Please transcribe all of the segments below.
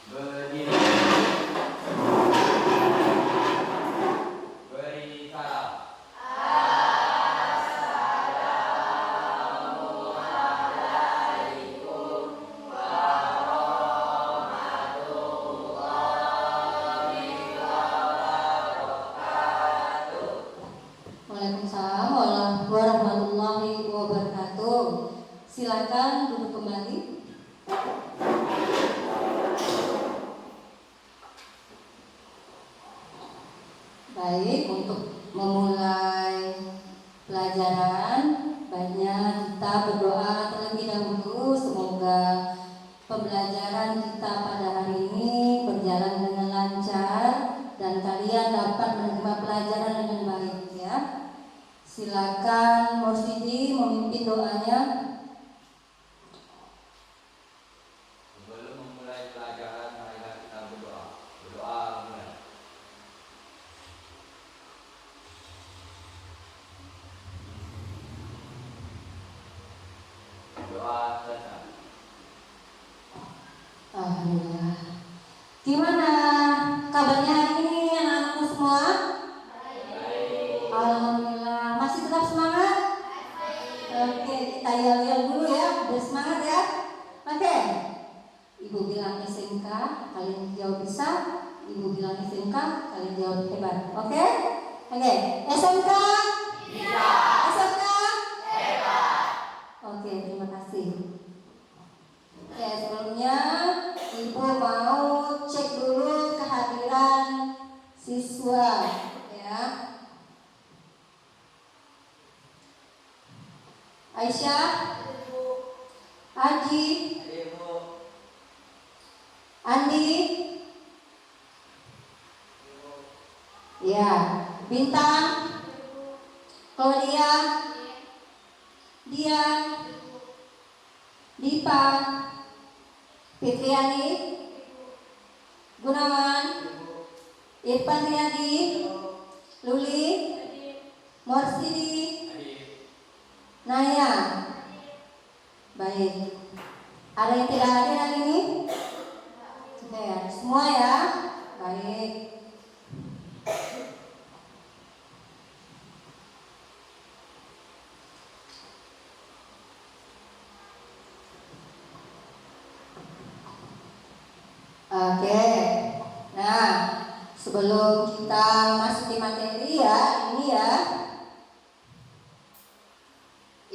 Berdiri. Beri salam. Waalaikumsalam warahmatullahi wabarakatuh. Silakan duduk kembali. Baik, untuk memulai pelajaran, baiknya kita berdoa terlebih dahulu. Semoga pembelajaran kita pada hari ini berjalan dengan lancar dan kalian dapat menerima pelajaran dengan baik ya. Silakan Mursidi memimpin doanya. Sebelum memulai pelajaran, marilah kita berdoa. Berdoa mulai. Doa selesai. Alhamdulillah. Gimana kabarnya hari ini anak-anakku semua? Baik. Alhamdulillah. Masih tetap semangat? Oke, kita yel-yel dulu ya. Biar semangat ya. Oke. Ibu bilang SMK, kalian jawab bisa. Ibu bilang SMK, kalian jawab hebat. Oke? Oke. SMK? Bisa. SMK? Hebat. Oke, terima kasih. Oke, sebelumnya Ibu mau cek dulu kehadiran siswa ya. Aisyah, Aji, Andi, ya, Bintang, Claudia, Dian, Dipa, Fitriani, Gunawan, Irfan Riyadi, Luli, Morsidi, Naya. Baik. Ada yang tidak hadir hari ini? Oke ya, semua ya. Baik. Oke. Nah, sebelum kita masuk di materi ya, ini ya,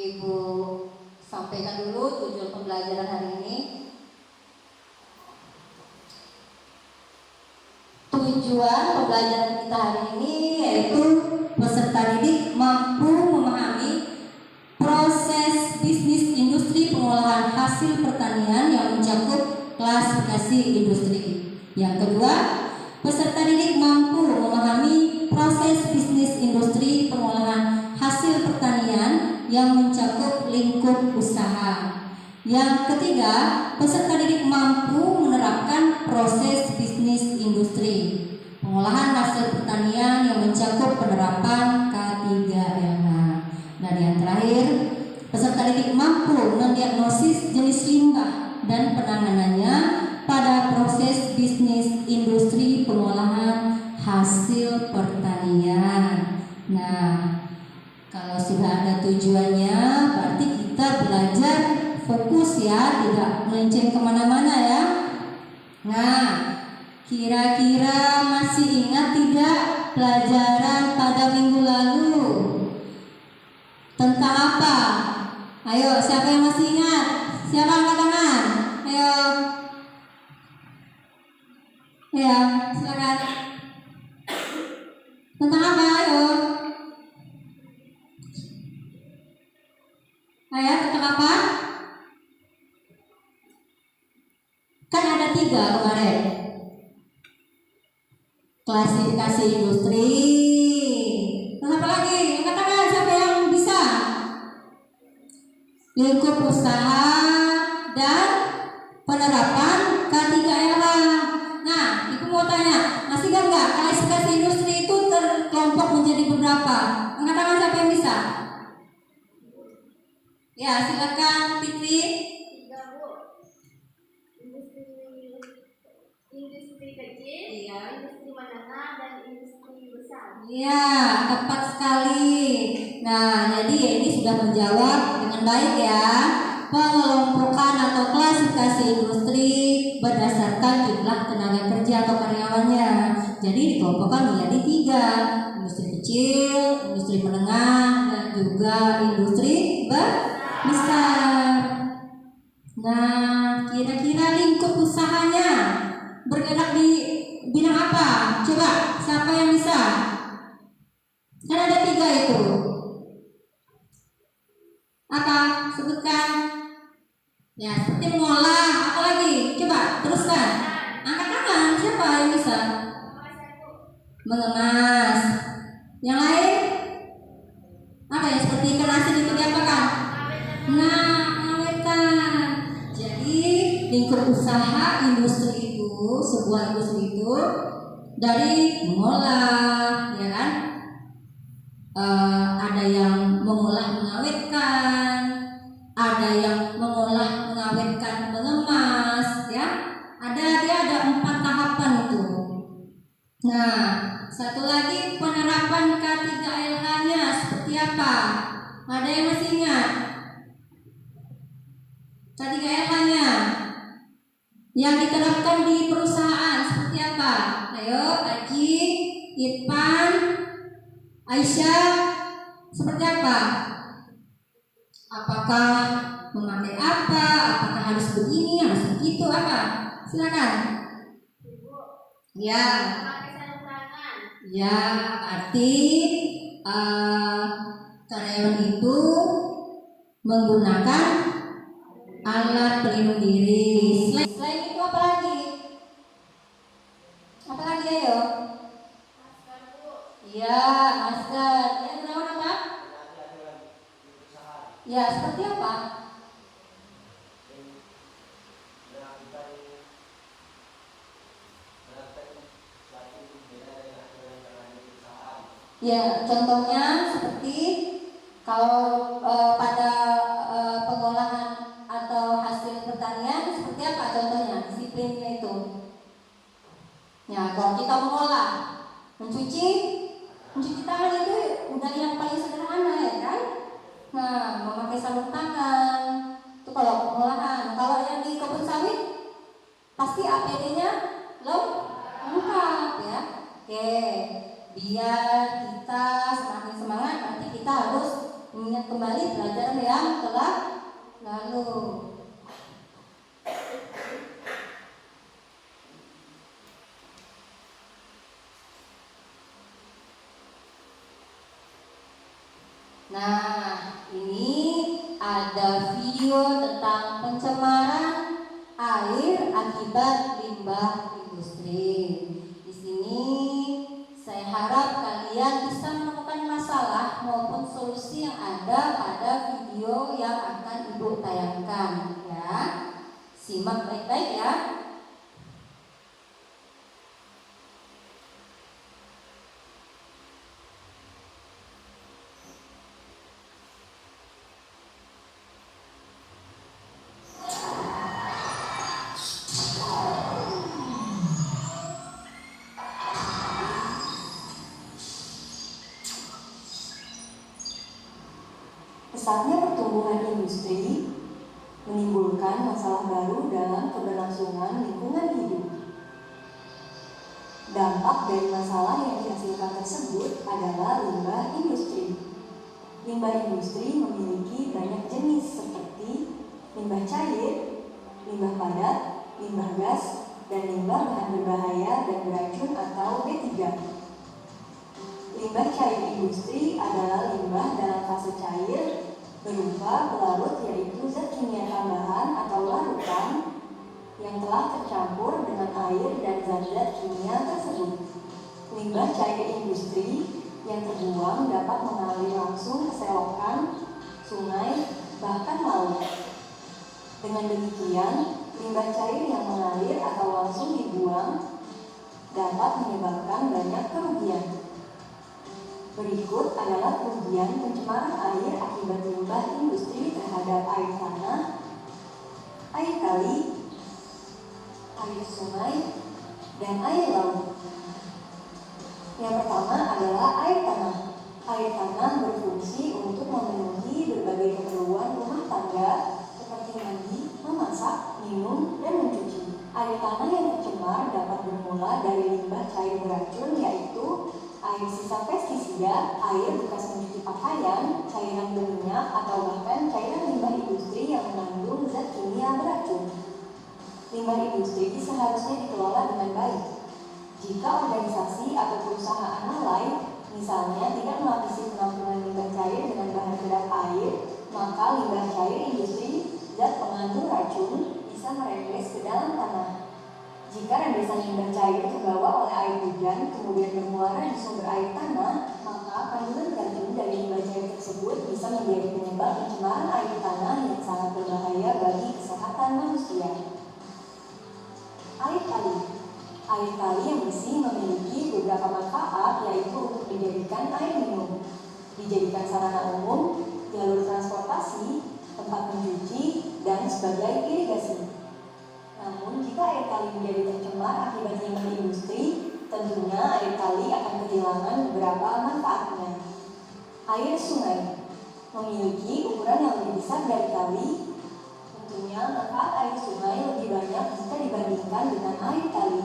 Ibu sampaikan dulu tujuan pembelajaran hari ini. Tujuan pembelajaran kita hari ini yaitu peserta didik mampu memahami proses bisnis industri pengolahan hasil pertanian yang mencakup klasifikasi industri. Yang kedua, peserta didik mampu memahami proses bisnis industri pengolahan hasil pertanian yang mencakup lingkup usaha. Yang ketiga, peserta didik mampu menerapkan proses bisnis industri pengolahan hasil pertanian yang mencakup penerapan K3R. Dan yang terakhir, peserta didik mampu mendiagnosis jenis limbah dan penanganannya pada proses bisnis industri pengolahan hasil pertanian. Nah, kalau sudah ada tujuannya, berarti kita belajar fokus ya, tidak melenceng kemana-mana ya. Nah, kira-kira masih ingat tidak pelajaran pada minggu lalu? Tentang apa? Ayo, siapa yang masih ingat? Siapa angkat tangan? Ayo. Ya, silakan. Tentang apa? Ayo. Ayo, tentang apa? Kan ada 3 kemarin. Klasifikasi industri. Terus apa lagi? Angkat tangan, siapa yang bisa? Lingkup usaha dan penerapan K3R. Nah, Ibu mau tanya, masih ingat nggak klasifikasi industri itu terkelompok menjadi beberapa? Angkat tangan siapa yang bisa? Ya, silakan Fitri. kecil, Iya. industri menengah, dan industri besar. Iya, tepat sekali. Nah, jadi ini sudah menjawab dengan baik ya. Pengelompokan atau klasifikasi industri berdasarkan jumlah tenaga kerja atau karyawannya. Jadi dikelompokkan menjadi 3, industri kecil, industri menengah, dan juga industri besar. Nah, kira-kira lingkup usahanya bergerak di bidang apa? Coba, siapa yang bisa? Kan ada 3 itu. Apa? Sebutkan. Ya, seperti mengolah. Apa lagi? Coba, teruskan. Angkat tangan. Siapa yang bisa? Mengemas. Yang lain? Apa ya? Seperti ikan asin itu diapakan? Nah, pengawetan. Jadi lingkup usaha industri itu, sebuah industri itu dari mengolah, ya kan? Ada yang mengolah mengawetkan, ada yang mengolah mengawetkan mengemas, ya. Dia ada 4 tahapan itu. Nah, satu lagi penerapan K3LH-nya seperti apa? Ada yang masih ingat? K3LH-nya yang diterapkan di perusahaan seperti apa? Ayo, Aji, Irfan, Aisyah, seperti apa? Apakah memakai apa? Apakah harus begini, harus begitu, apa? Silakan. Ya. Pakai sarung tangan. Ya, arti karyawan itu menggunakan alat pelindung diri. Selain itu apa lagi? Apa lagi ayo? Iya, masker. Yang gunakan apa? Ya, seperti apa? Ya, contohnya seperti kalau pada pengolahan atau hasil pertanian seperti apa contohnya? Disiplinnya itu. Ya, kalau kita mengolah, mencuci tangan itu udah yang paling sederhana ya kan? Nah, memakai sarung tangan itu kalau pengolahan. Kalau yang di kebun sawit pasti APD-nya lengkap ya. Oke, biar kita semakin semangat, nanti kita harus mengingat kembali pelajaran yang telah lalu. Nah, ini ada video tentang pencemaran air akibat limbah industri. Di sini saya harap kalian bisa menemukan masalah maupun solusi yang ada pada video yang akan Ibu tayangkan ya. Simak baik-baik ya. Pesatnya pertumbuhan industri menimbulkan masalah baru dalam keberlangsungan lingkungan hidup. Dampak dari masalah yang dihasilkan tersebut adalah limbah industri. Limbah industri memiliki banyak jenis seperti limbah cair, limbah padat, limbah gas, dan limbah bahan berbahaya dan beracun atau B3. Limbah cair industri adalah limbah dalam fase cair berupa pelarut, yaitu zat kimia tambahan atau larutan yang telah tercampur dengan air dan zat-zat kimia tersebut. Limbah cair industri yang terbuang dapat mengalir langsung ke selokan, sungai, bahkan laut. Dengan demikian, limbah cair yang mengalir atau langsung dibuang dapat menyebabkan banyak kerugian. Berikut adalah kerugian pencemaran air akibat limbah industri terhadap air tanah, air kali, air sungai, dan air laut. Yang pertama adalah air tanah. Air tanah berfungsi untuk memenuhi berbagai keperluan rumah tangga seperti mandi, memasak, minum, dan mencuci. Air tanah yang tercemar dapat bermula dari limbah cair beracun, yaitu air sisa pestisida, air bekas mencuci pakaian, cairan berminyak, atau bahkan cairan limbah industri yang mengandung zat kimia beracun. Limbah industri seharusnya dikelola dengan baik. Jika organisasi atau perusahaan lalai, misalnya tidak melapisi penampungan limbah cair dengan bahan kedap air, maka limbah cair industri zat pengandung racun bisa merembes ke dalam tanah. Jika rembesan limbah cair terbawa oleh air hujan kemudian bermuara di sumber air tanah, maka kandungan racun dari limbah cair tersebut bisa menjadi penyebab pencemaran air tanah yang sangat berbahaya bagi kesehatan manusia. Air kali. Air kali yang bersih memiliki beberapa manfaat, yaitu untuk dijadikan air minum, dijadikan sarana umum, jalur transportasi, tempat mencuci, dan sebagai irigasi. Namun, jika air kali menjadi tercemar akibat limbah industri, tentunya air kali akan kehilangan beberapa manfaatnya. Air sungai memiliki ukuran yang lebih besar dari kali. Tentunya manfaat air sungai lebih banyak jika dibandingkan dengan air kali.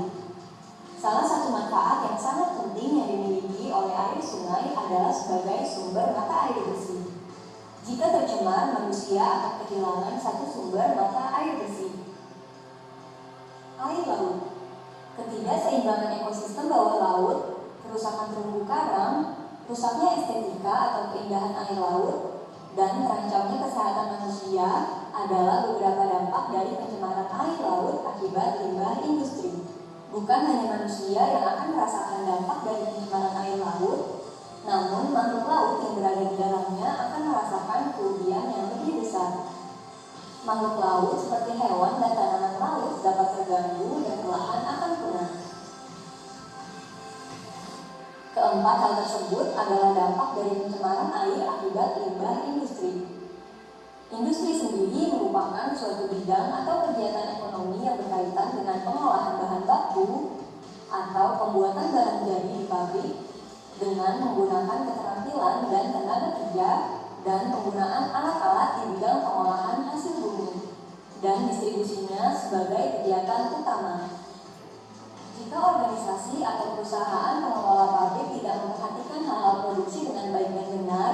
Salah satu manfaat yang sangat penting yang dimiliki oleh air sungai adalah sebagai sumber mata air bersih. Jika tercemar, manusia akan kehilangan satu sumber mata air bersih. Air laut. Ketidakseimbangan ekosistem bawah laut, kerusakan terumbu karang, rusaknya estetika atau keindahan air laut, dan terancamnya kesehatan manusia adalah beberapa dampak dari pencemaran air laut akibat limbah industri. Bukan hanya manusia yang akan merasakan dampak dari pencemaran air laut, namun makhluk laut yang berada di dalamnya akan merasakan kerugian yang lebih besar. Makhluk laut seperti hewan dan tanaman laut dapat terganggu dan perlahan akan punah. Keempat hal tersebut adalah dampak dari pencemaran air akibat limbah industri. Industri sendiri merupakan suatu bidang atau kegiatan ekonomi yang berkaitan dengan pengolahan bahan baku atau pembuatan barang jadi di pabrik dengan menggunakan keterampilan dan tenaga kerja dan penggunaan alat-alat di bidang pengolahan hasil bumi dan distribusinya sebagai kegiatan utama. Jika organisasi atau perusahaan pengelola pabrik tidak memperhatikan hal-hal produksi dengan baik dan benar,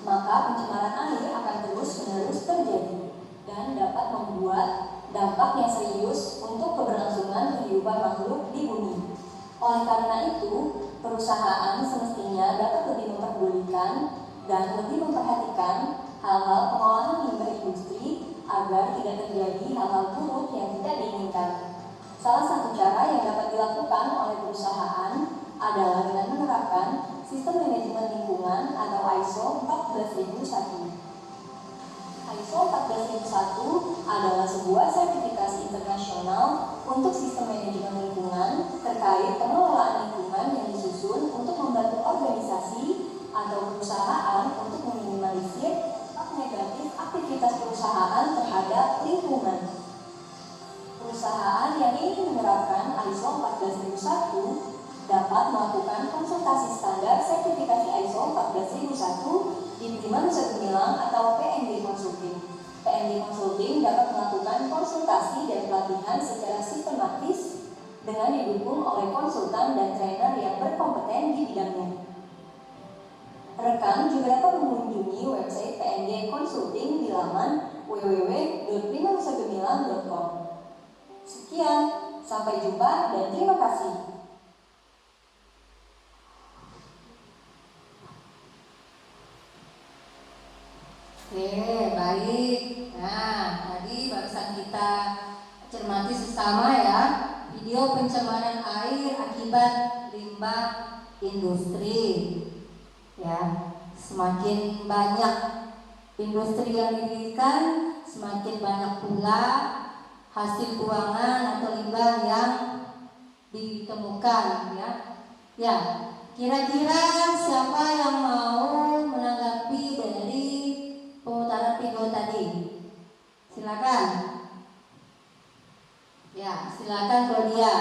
maka pencemaran air akan terus-menerus terjadi dan dapat membuat dampak yang serius untuk keberlangsungan kehidupan makhluk di bumi. Oleh karena itu, perusahaan semestinya dapat lebih memperdulikan dan lebih memperhatikan hal-hal pengolahan limbah industri agar tidak terjadi hal-hal buruk yang tidak diinginkan. Salah satu cara yang dapat dilakukan oleh perusahaan adalah dengan menerapkan Sistem Manajemen Lingkungan atau ISO 14001. ISO 14001 adalah sebuah sertifikasi internasional untuk sistem manajemen lingkungan terkait pengelolaan lingkungan yang disusun untuk membantu organisasi atau perusahaan untuk meminimalisir dampak negatif aktivitas perusahaan terhadap lingkungan. Perusahaan yang ingin menerapkan ISO 14001 dapat melakukan konsultasi standar sertifikasi ISO 14001 di Prima Nusa Gemilang atau PNG Consulting. PNG Consulting dapat melakukan konsultasi dan pelatihan secara sistematis dengan didukung oleh konsultan dan trainer yang berkompeten di bidangnya. Rekan juga dapat mengunjungi website PNG Consulting di laman www.primanusagemilang.com. Sekian, sampai jumpa dan terima kasih. Oke, baik. Nah, tadi barusan kita cermati sesama ya, video pencemaran air akibat limbah industri. Ya, semakin banyak industri yang didirikan, semakin banyak pula hasil buangan atau limbah yang ditemukan ya. Ya, kira-kira siapa yang mau menanggapi dari pemutaran video tadi? Silakan. Ya, silakan Claudia.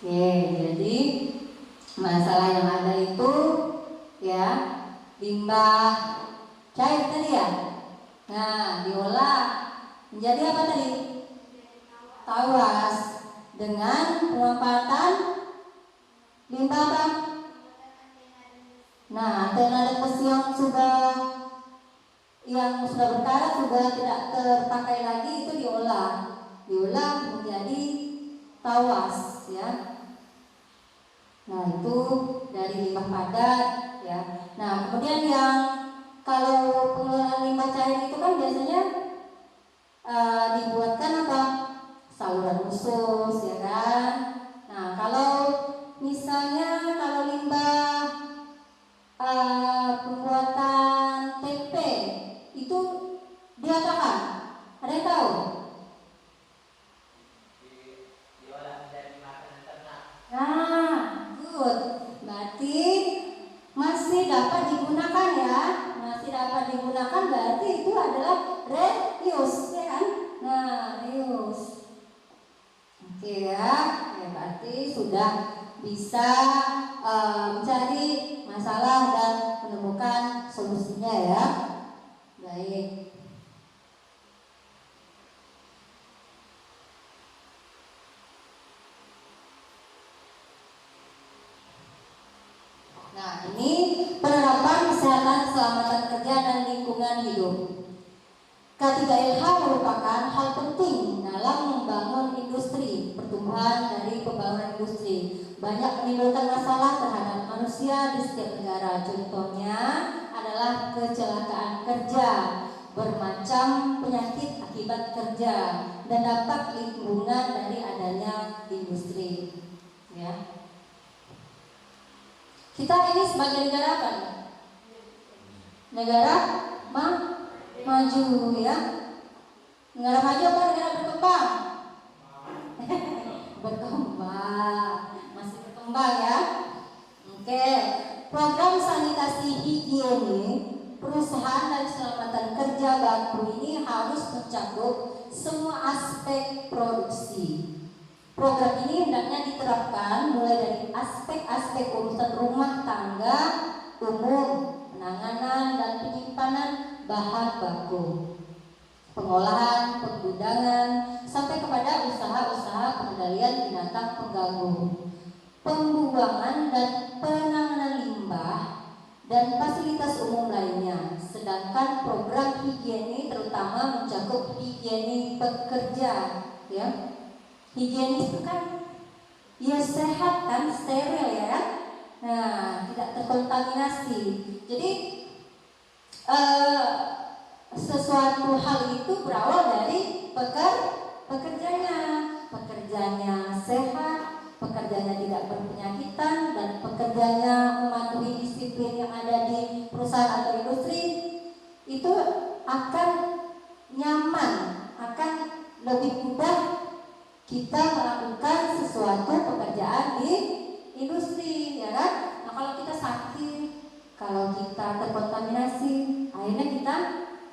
Oke, jadi masalah yang ada itu ya limbah cair tadi ya. Nah, diolah menjadi apa tadi? Tawas dengan pemanfaatan limbah apa? Nah, tenaga besi yang sudah berkarat sudah tidak terpakai lagi itu diolah menjadi tawas ya. Nah, itu dari limbah padat ya. Nah, kemudian yang kalau pengelolaan limbah cair itu kan biasanya dibuatkan apa? Saluran khusus ya kan. Nah, kalau misalnya kalau limbah pembuatan tempe itu diapakan? Ada yang tahu? Diolah menjadi makanan ternak. Nah, good. Berarti masih dapat digunakan ya. Masih dapat digunakan berarti itu adalah reuse ya kan? Nah, reuse. Oke ya. Ya berarti sudah bisa mencari masalah dan menemukan solusinya ya. Baik. Nah, ini penerapan kesehatan, keselamatan kerja dan lingkungan hidup. K3LH merupakan hal penting dalam membangun industri, pertumbuhan dari pembangunan industri. Banyak menimbulkan masalah terhadap manusia di setiap negara. Contohnya adalah kecelakaan kerja, bermacam penyakit akibat kerja, dan dampak lingkungan dari adanya industri. Ya. Kita ini sebagai negara apa nih? Negara maju ya. Negara maju apa negara berkembang? Berkembang, masih berkembang ya. Oke, program sanitasi higiene perusahaan dan keselamatan kerja baku ini harus mencakup semua aspek produksi. Program ini hendaknya diterapkan mulai dari aspek-aspek urusan rumah tangga umum, penanganan dan penyimpanan bahan baku, pengolahan, penggudangan, sampai kepada usaha-usaha pengendalian binatang pengganggu, pembuangan dan penanganan limbah, dan fasilitas umum lainnya. Sedangkan program higiene terutama mencakup higiene pekerja, ya. Higienis itu kan ya sehat kan, steril ya kan. Nah, tidak terkontaminasi. Jadi sesuatu hal itu berawal dari pekerjanya sehat, pekerjanya tidak berpenyakitan, dan pekerjanya mematuhi disiplin yang ada di perusahaan atau industri, itu akan nyaman, akan lebih mudah kita melakukan sesuatu pekerjaan di industri, ya kan? Nah, kalau kita sakit, kalau kita terkontaminasi, akhirnya kita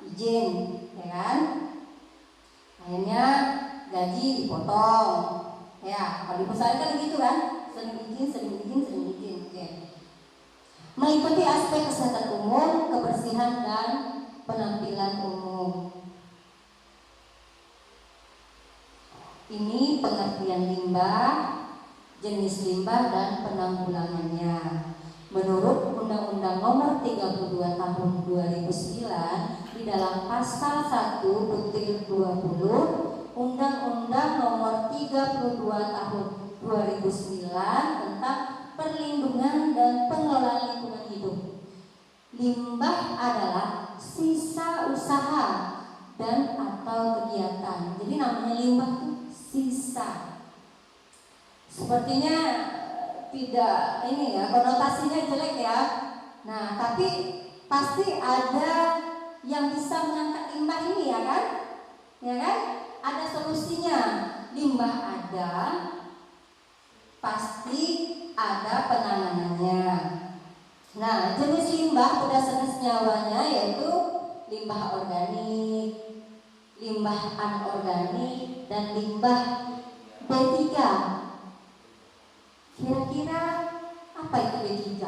izin, ya kan? Akhirnya gaji dipotong, ya. Kalau di perusahaan kan begitu kan? Sering izin. Oke. Meliputi aspek kesehatan umum, kebersihan dan penampilan umum. Ini pengertian limbah, jenis limbah dan penanggulangannya. Menurut Undang-Undang Nomor 32 Tahun 2009 di dalam Pasal 1/20 Undang-Undang Nomor 32 Tahun 2009 tentang perlindungan dan pengelolaan lingkungan hidup. Limbah adalah sisa usaha dan atau kegiatan. Jadi namanya limbah itu sisa. Sepertinya tidak ini ya, konotasinya jelek ya. Nah, tapi pasti ada yang bisa mengangkat limbah ini ya kan? Ya kan? Ada solusinya. Limbah ada, pasti ada penanganannya. Nah, jenis limbah berdasarkan senyawanya yaitu limbah organik, limbah anorganik, dan limbah B3. Kira-kira apa itu B3?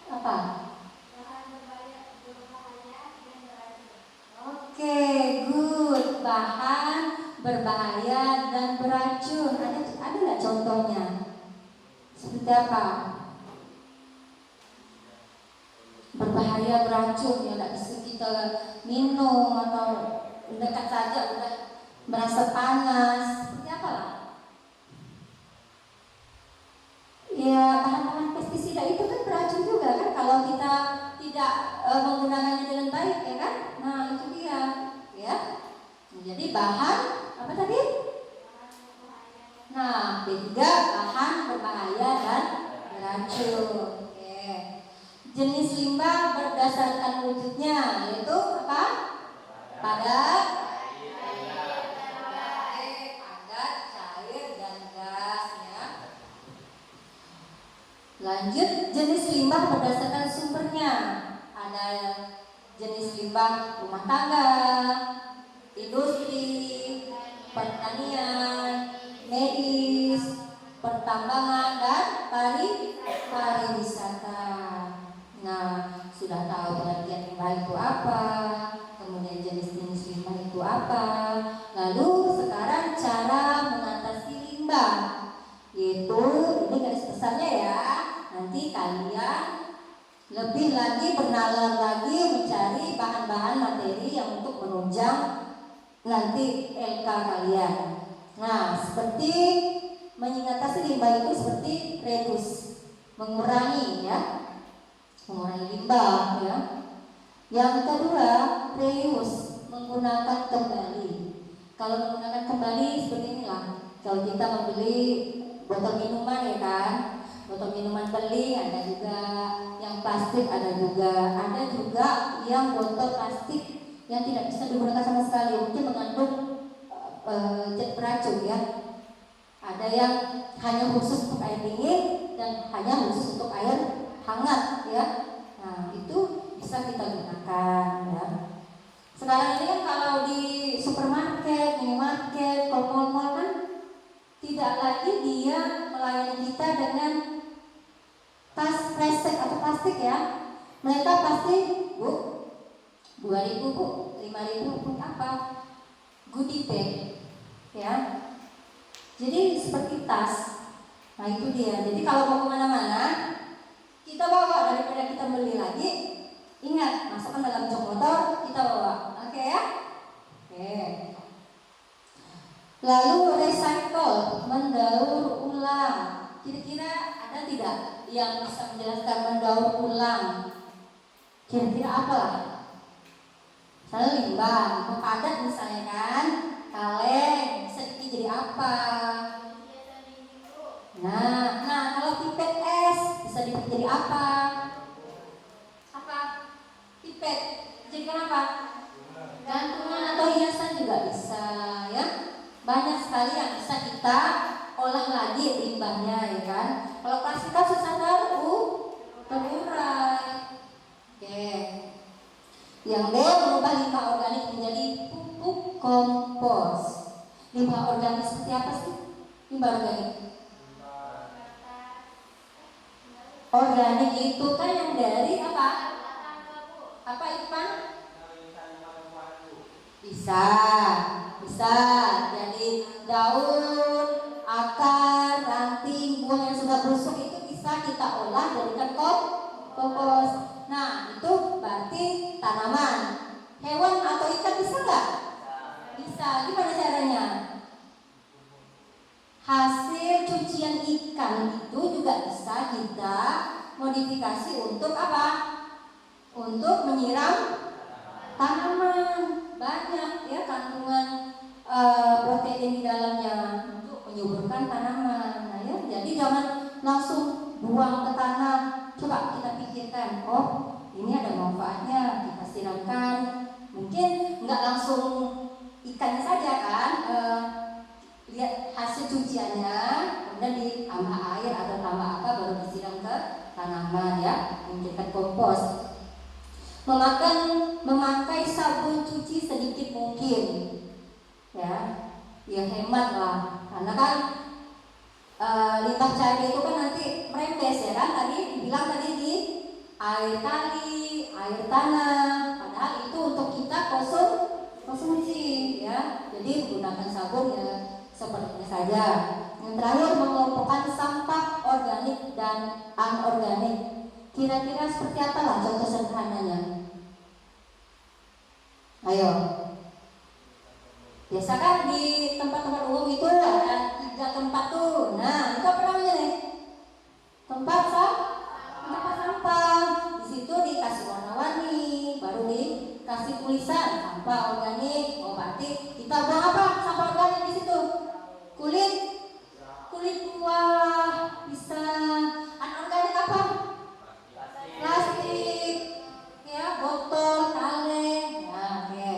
Apa? Bahan berbahaya dan beracun. Oke, good. Bahan berbahaya dan beracun. Ada nggak contohnya? Seperti apa? Berbahaya, beracun, ya nggak bisa kita minum atau dekat saja udah merasa panas. Seperti apa lah? Ya, bahan-bahan pestisida itu kan beracun juga kan kalau kita tidak menggunakannya dengan baik, ya kan? Nah, itu dia, ya. Jadi bahan apa tadi? Nah, B3 bahan berbahaya dan beracun. Oke. Jenis limbah berdasarkan wujudnya yaitu apa? Padat, padat, cair dan gas, ya. Lanjut, jenis limbah berdasarkan sumbernya. Ada jenis limbah rumah tangga, industri, pertanian, medis, pertambangan, dan pariwisata. Nah, sudah tahu pengertian limbah itu apa, kemudian jenis-jenis limbah itu apa. Lalu sekarang cara mengatasi limbah, yaitu ini garis besarnya ya. Nanti kalian lebih lagi bernalar lagi mencari bahan-bahan materi yang untuk menunjang nanti LK kalian. Nah, seperti mengatasi limbah itu seperti reduce, mengurangi, ya, mengurangi limbah, ya. Yang kedua, reuse, menggunakan kembali. Kalau menggunakan kembali seperti inilah. Kalau kita membeli botol minuman, ya kan, botol minuman beling ada juga, yang plastik ada juga yang botol plastik yang tidak bisa digunakan sama sekali, mungkin mengandung zat beracun, ya. Ada yang hanya khusus untuk air dingin dan hanya khusus untuk air hangat, ya. Nah, itu bisa kita gunakan, ya. Sekarang ini kan kalau di supermarket, minimarket, mall-mall kan tidak lagi dia melayani kita dengan tas kresek atau plastik, ya. Mereka pasti, Bu, 2.000 Bu, 5.000 untuk apa? Goodie bag, ya. Jadi seperti tas. Nah, itu dia. Jadi kalau mau kemana-mana kita bawa daripada kita beli lagi. Ingat, masukkan dalam jok motor, kita bawa. Oke, ya? Oke. Lalu recycle, mendaur ulang. Kira-kira ada tidak yang bisa menjelaskan mendaur ulang? Kira-kira apa lah? Misalnya limbah padat misalnya kan, kaleng bisa dibikin jadi apa? Nah kalau pipet es bisa dibikin jadi apa? Apa? Pipet jadikan apa? Gantungan atau hiasan juga bisa, ya. Banyak sekali yang bisa kita olah lagi limbahnya, ya kan. Kalau plastik kan susah terurai. Oke. Yang D, mengubah limbah organik menjadi pupuk kompos. Limbah organik seperti apa sih? Limbah organik. Organik itu kan yang dari apa? Apa itu Pak? Bisa. Jadi daun, akar, ranting, buah yang sudah busuk itu bisa kita olah jadikan kompos. Nah, itu berarti tanaman. Hewan atau ikan bisa nggak? Bisa. Gimana caranya? Hasil cucian ikan itu juga bisa kita modifikasi untuk apa? Untuk menyiram tanaman. Banyak, ya, kandungan protein di dalamnya untuk menyuburkan tanaman. Nah, ya, jadi jangan langsung buang ke tanah. Coba kita pikirkan, oh ini ada manfaatnya, kita siramkan. Mungkin nggak langsung ikannya saja kan, lihat hasil cuciannya, kemudian ditambah air atau tambah apa baru disiram ke tanaman, ya, menjadikan kompos. Memakai sabun cuci sedikit mungkin, ya hemat lah. Karena kan limbah cair itu kan nanti merembes ya kan, tadi dibilang tadi di air kali, air tanah, padahal itu untuk kita konsumsi ya. Jadi menggunakan sabun ya sepertinya saja. Yang terakhir, mengelompokkan sampah organik dan anorganik. Kira-kira seperti apa lah contoh sederhananya? Ayo. Biasa kan di tempat-tempat umum itu ada 3 tempat tuh. Nah, itu apa namanya nih? Tempat sampah. Di situ dikasih warna-warni, baru dikasih tulisan sampah organik. Oh, berarti kita buang apa? Sampah organik di situ. Kulit buah, bisa. Anorganik apa? Plastik, ya, botol, kaleng. Ya, oke.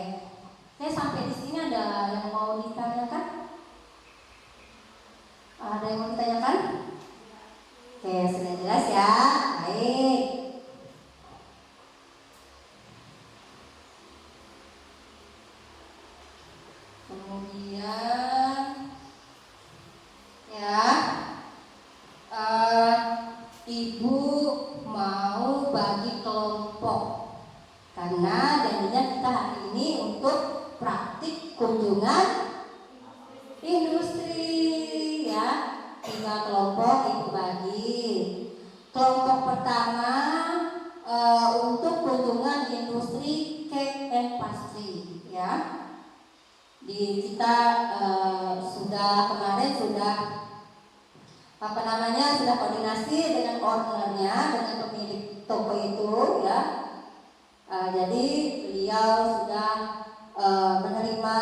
Oke, sampai di sini ada yang mau ditanyakan? Ada yang mau ditanyakan? Oke, sudah jelas ya. Baik. Kemudian ya, ibu mau bagi kelompok karena janjinya kita hari ini untuk praktik kunjungan industri ya. 3 kelompok ibu bagi. Kelompok pertama untuk kunjungan industri cake and pastry ya. Di kita kemarin sudah sudah koordinasi dengan ownernya, dengan pemilik toko itu ya. Jadi beliau sudah menerima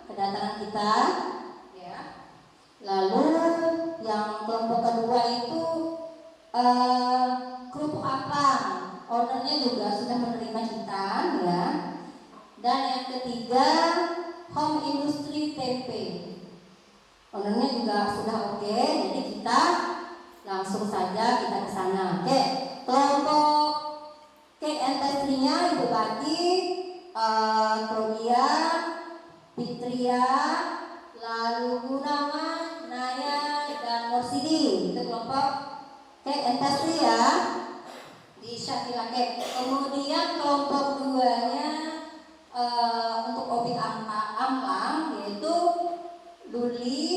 kedatangan kita ya. Lalu yang kelompok kedua itu kerupuk apam, ownernya juga sudah menerima kita ya. Dan yang ketiga home industry tempe, ownernya juga sudah oke. Jadi kita langsung saja kita ke sana. Oke, kelompok cake and pastry-nya ibu bagi Claudia, Fitria, lalu Gunawan, Naya, dan Morsidi. Itu kelompok cake and pastry ya di Syakila Cake. Kemudian kelompok 2-nya untuk Opik Amplang yaitu Luli,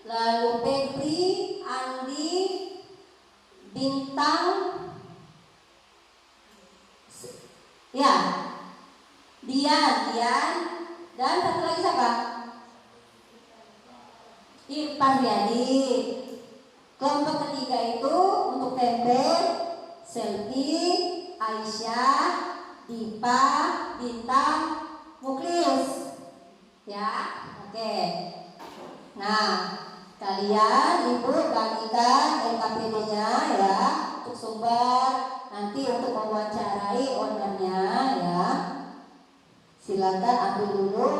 lalu Febri, Andi, Bintang, ya, Dian, dan satu lagi siapa? Irfan Riyadi. Kelompok ketiga itu untuk tempe, Selvi, Aisyah, Dipa, Bintang, Muklis. Ya, oke. Nah, kalian ibu bagikan LKPD-nya ya untuk sumber nanti untuk mewawancarai ownernya ya. Silakan ambil dulu.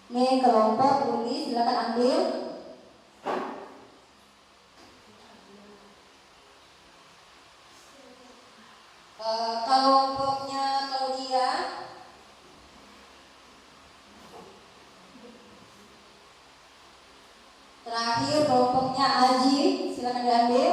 Nih kelompok Uli, silakan ambil. Kelompoknya Claudia. Terakhir kelompoknya Aji, silakan diambil.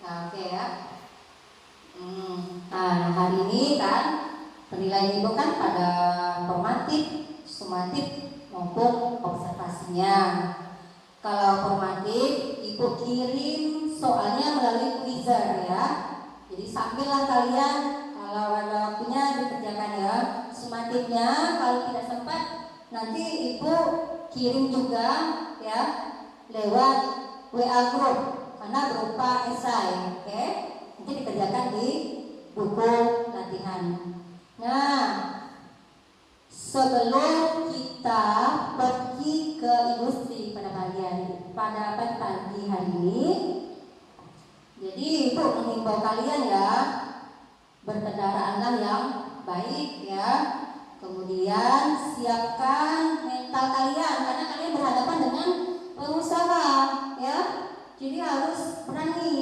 Nah, oke ya. Nah, hari ini kan penilaian ibu kan pada formatif, sumatif maupun observasinya. Kalau formatif, ibu kirim soalnya melalui quizzer ya. Jadi sambillah kalian kalau ada waktunya dikerjakan ya. Sumatifnya kalau tidak sempat nanti ibu kirim juga ya lewat WA group karena berupa esai, oke? Nanti dikerjakan di buku latihan. Nah, sebelum kita pergi ke industri pada pagi hari ini, jadi ibu mengimbau kalian ya, berkendaraanlah yang baik ya. Kemudian siapkan mental kalian karena kalian berhadapan dengan pengusaha ya. Jadi harus berani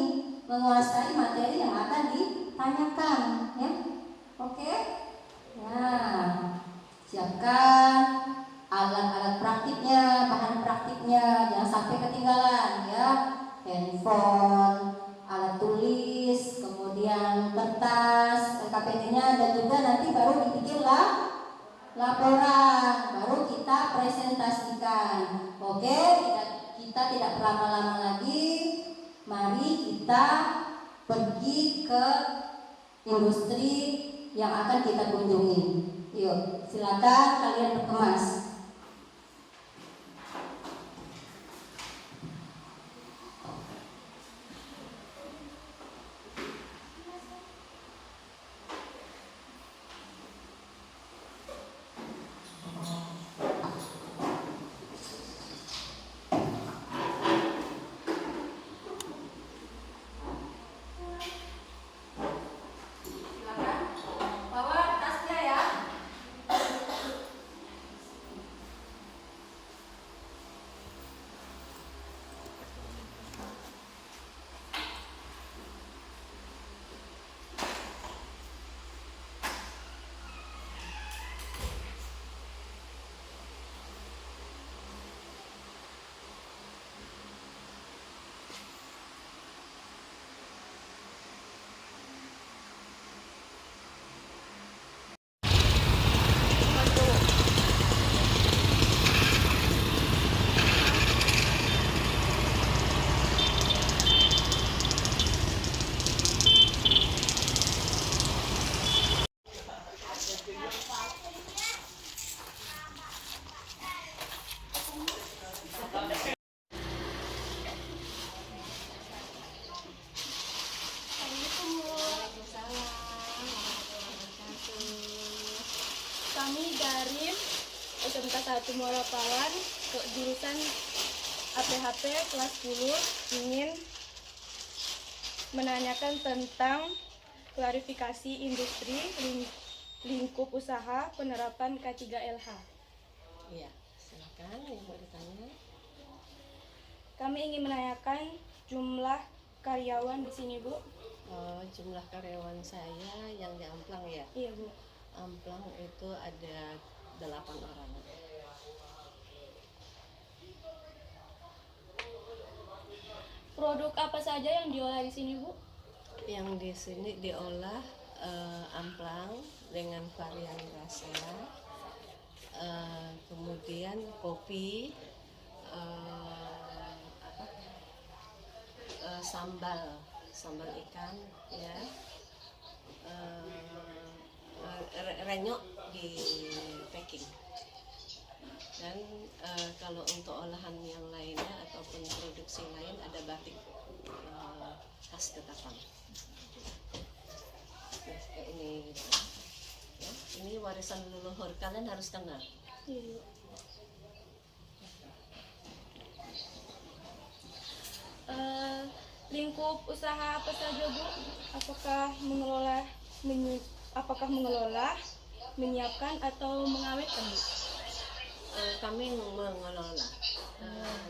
menguasai materi yang akan ditanyakan ya. Oke? Nah, siapkan alat-alat praktiknya, bahan praktiknya, jangan sampai ketinggalan ya. Handphone, alat tulis, kemudian kertas, KPT-nya, dan juga nanti baru dibikinlah laporan, baru kita presentasikan. Oke, kita tidak berlama-lama lagi. Mari kita pergi ke industri yang akan kita kunjungi. Yuk, silakan kalian berkemas. Kami dari SMK 1 Muara Pawan ke jurusan APHP kelas 10 ingin menanyakan tentang klarifikasi industri lingkup usaha penerapan K3LH. Iya, silakan yang mau ditanya. Kami ingin menanyakan jumlah karyawan di sini, Bu. Jumlah karyawan saya yang di Amplang ya. Iya, Bu. Amplang itu ada 8 orang. Produk apa saja yang diolah di sini, Bu? Yang di sini diolah amplang dengan varian rasa, kemudian kopi, sambal ikan ya, renyok di packing. Dan kalau untuk olahan yang lainnya ataupun produksi lain ada batik khas Ketapang. Nah, kayak ini gitu. Ya, ini warisan leluhur, kalian harus kenal. Iya. Lingkup usaha apa saja, Bu? Apakah mengelola, menyiapkan atau mengawetkan, Bu? Kami mengelola,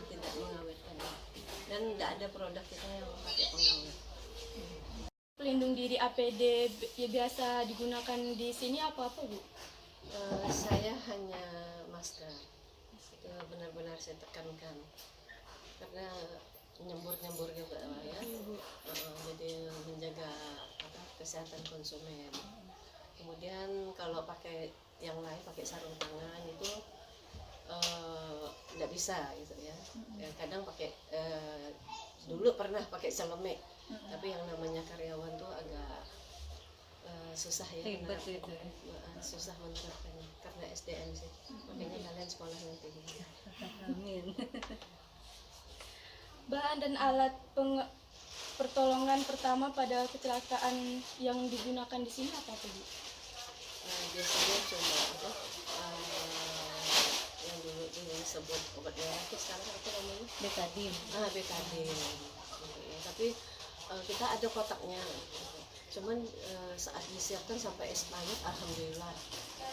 tidak mengawetkan, dan tidak ada produk kita yang pakai pengawet. Pelindung diri APD yang biasa digunakan di sini apa-apa, Bu? Saya hanya masker, itu benar-benar saya tekankan karena nyembur juga ya, jadi menjaga kesehatan konsumen. Kemudian kalau pakai yang lain, pakai sarung tangan itu nggak bisa gitu ya. Kadang pakai dulu pernah pakai celemek, tapi yang namanya karyawan tuh agak susah ya, susah menerapkannya karena SDM sih. Makanya kalian sekolah nanti. Amin. Bahan dan alat pertolongan pertama pada kecelakaan yang digunakan di sini apa, Bu? Biasanya cuma yang dulu disebut obat merah, sekarang apa namanya? Betadine. Betadine. Ya, tapi kita ada kotaknya. Cuman saat disiapkan sampai expired, alhamdulillah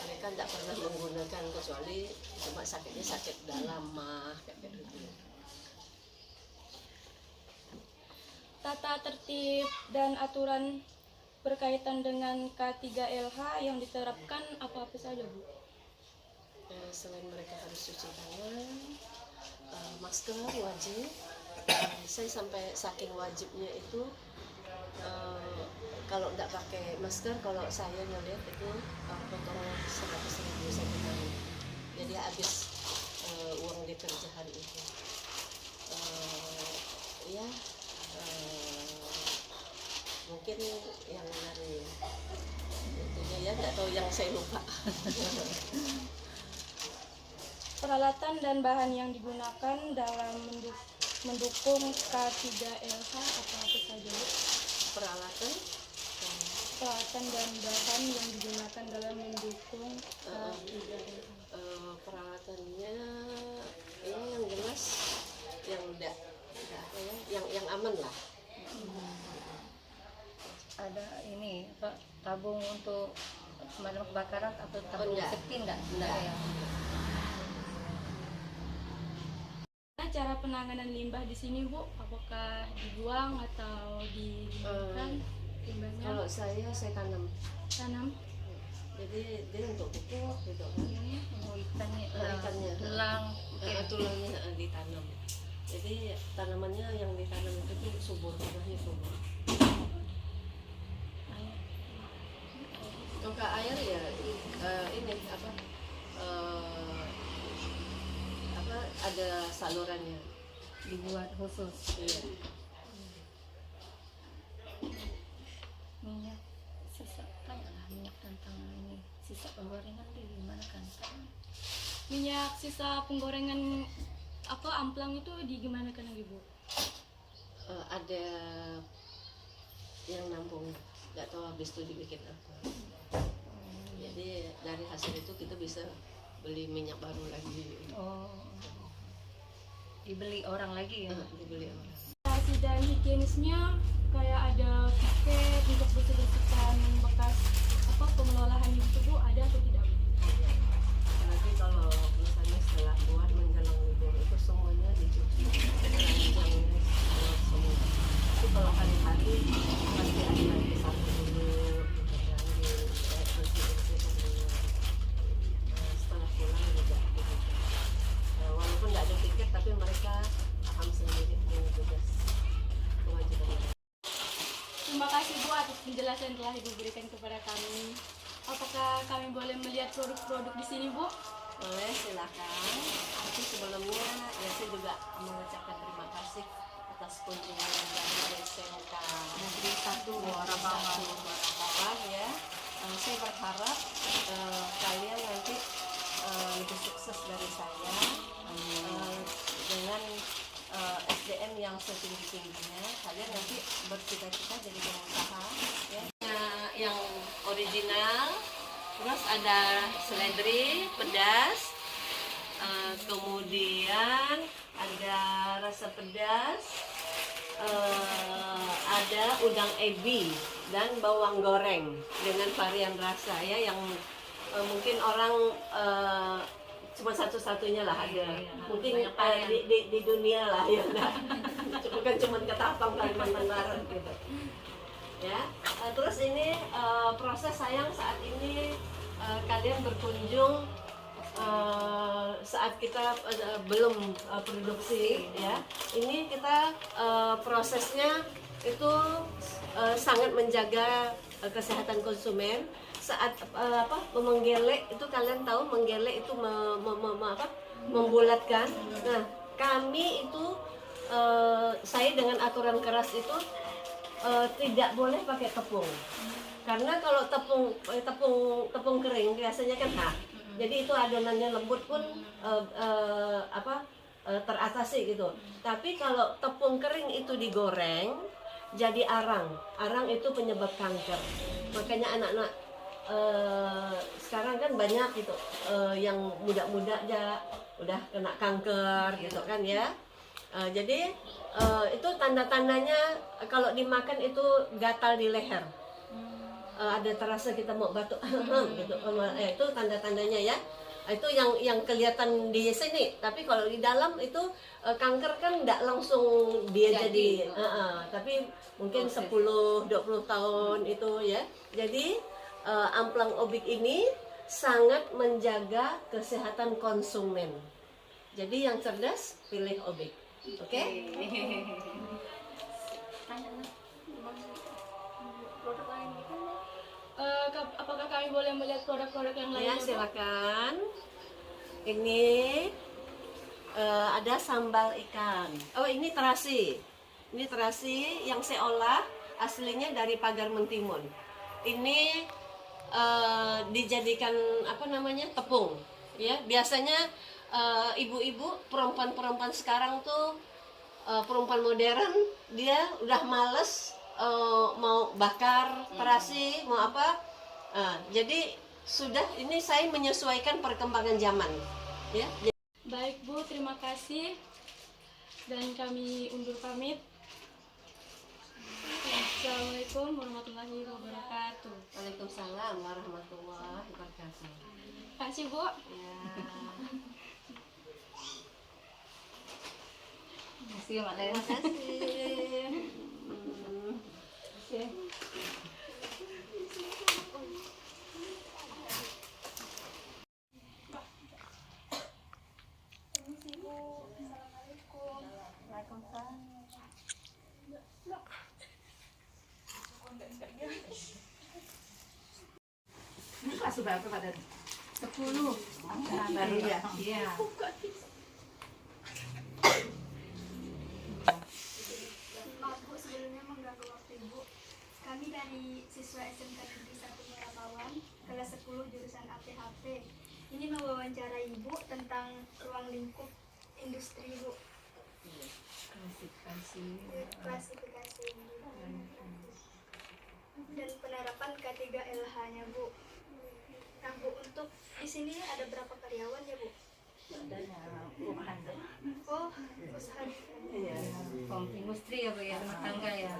mereka tidak pernah menggunakan kecuali cuma sakitnya sakit dalam mah kayak gitu. Tata tertib dan aturan berkaitan dengan K3LH yang diterapkan apa-apa saja, Bu? Selain mereka harus cuci tangan, masker wajib. Saya sampai saking wajibnya itu kalau tidak pakai masker, kalau saya ngeliat itu potong 100.000 satu tahun. Jadi habis uang dikerja hari itu. Ya, mungkin yang dari itunya ya, nggak tahu yang saya lupa. Peralatan dan bahan yang digunakan dalam mendukung K3LH apa-apa saja, Bu? Peralatan Peralatan dan bahan yang digunakan dalam mendukung K3LH. peralatannya ya yang jelas yang enggak apa ya, yang aman lah. Ada ini Pak, tabung untuk pemadam kebakaran atau tabung enggak. safety enggak ya? Nah, cara penanganan limbah di sini, Bu, apakah dibuang atau digunakan limbahnya? Kalau saya tanam, Tanam. jadi dia untuk pupuk gitu kan. Ikannya, Ikannya, tulang, tulangnya ditanam. Jadi tanamannya yang ditanam itu tuh subur, tanahnya subur. Untuk air ya ini apa ada salurannya. dibuat khusus. Iya. Minyak sisa, tanyalah minyak tentang ini sisa penggorengan di mana kan? Minyak sisa penggorengan apa amplang itu di gimana kan, Ibu? Ada yang nampung, nggak tahu habis itu dibikin apa. Jadi dari hasil itu kita bisa beli minyak baru lagi. Oh, dibeli orang lagi ya? Dibeli orang. Sanitasi dan higienisnya kayak ada piket untuk bersih-bersihkan bekas apa pengelolaan itu, Bu, ada atau tidak, Bu? Nanti kalau misalnya setelah keluar menjelang libur itu semuanya dicuci, ranjangnya semua. Tapi kalau hari-hari pasti ada lagi satu dulu, gitu kan, bersih-bersihkan dulu. Setelah pulang juga begitu. Walaupun nggak ada tiket, tapi mereka paham sendiri dengan tugas kewajiban. Terima kasih, Bu, atas penjelasan yang telah Ibu berikan kepada kami. Apakah kami boleh melihat produk-produk di sini, Bu? Boleh, silakan. Tapi sebelumnya ya saya juga mengucapkan terima kasih atas kunjungan dari SMK Negeri 1 Muara Bawah ya. Saya berharap kalian nanti lebih sukses dari saya dengan SDM yang setinggi-tingginya. Kalian nanti bercita-cita jadi pengusaha ya. Yang original, terus ada seledri pedas, kemudian ada rasa pedas, ada udang ebi dan bawang goreng dengan varian rasa ya, yang mungkin orang cuma satu-satunya lah ada, mungkin di dunia lah ya, bukan cuma Ketapang, Kalimantan Barat gitu ya. Terus ini proses sayang saat ini kalian berkunjung saat kita belum produksi ya. Ini kita prosesnya itu sangat menjaga kesehatan konsumen. Saat menggelek itu, kalian tahu menggelek itu membulatkan. Nah, kami itu saya dengan aturan keras itu tidak boleh pakai tepung, karena kalau tepung kering biasanya kan jadi itu adonannya lembut pun teratasi gitu. Tapi kalau tepung kering itu digoreng jadi arang itu penyebab kanker. Makanya anak-anak sekarang kan banyak gitu yang muda-muda aja udah kena kanker gitu kan ya. Jadi itu tanda-tandanya kalau dimakan itu gatal di leher. ada terasa kita mau batuk gitu. Itu tanda-tandanya ya. Itu yang kelihatan di sini, tapi kalau di dalam itu kanker kan tidak langsung dia jadi tapi mungkin 10-20 tahun itu ya. Jadi amplang obik ini sangat menjaga kesehatan konsumen. Jadi yang cerdas pilih obik. Oke? Apakah kami boleh melihat produk-produk yang lain? Ya, silakan. Ini ada sambal ikan. Oh, ini terasi. Ini terasi yang saya olah aslinya dari pagar mentimun. Ini dijadikan apa namanya? Tepung. Ya, biasanya ibu-ibu, perempuan-perempuan sekarang tuh perempuan modern, dia udah males mau bakar terasi, mau apa. Jadi sudah ini saya menyesuaikan perkembangan zaman ya. Baik Bu, terima kasih dan kami undur pamit. Assalamualaikum warahmatullahi wabarakatuh. Waalaikumsalam warahmatullahi wabarakatuh. Terima kasih Bu. Ya. Terima kasih, Mak Len. Terima kasih. Kelas berapa pada 10. Baru ya. Iya. Maaf Bu, sebelumnya mengganggu waktu Ibu. Kami dari siswa SMK Negeri 1 Merapawan, kelas 10 jurusan APHP. Ini mewawancarai Ibu tentang ruang lingkup industri Bu. Klasifikasi dan penerapan K3LH-nya Bu. Nah Bu, untuk di sini ada berapa karyawan ya Bu? Adanya rumahan tuh. Oh, usaha. Iya. Industri ya Bu ya, rumah tangga ya.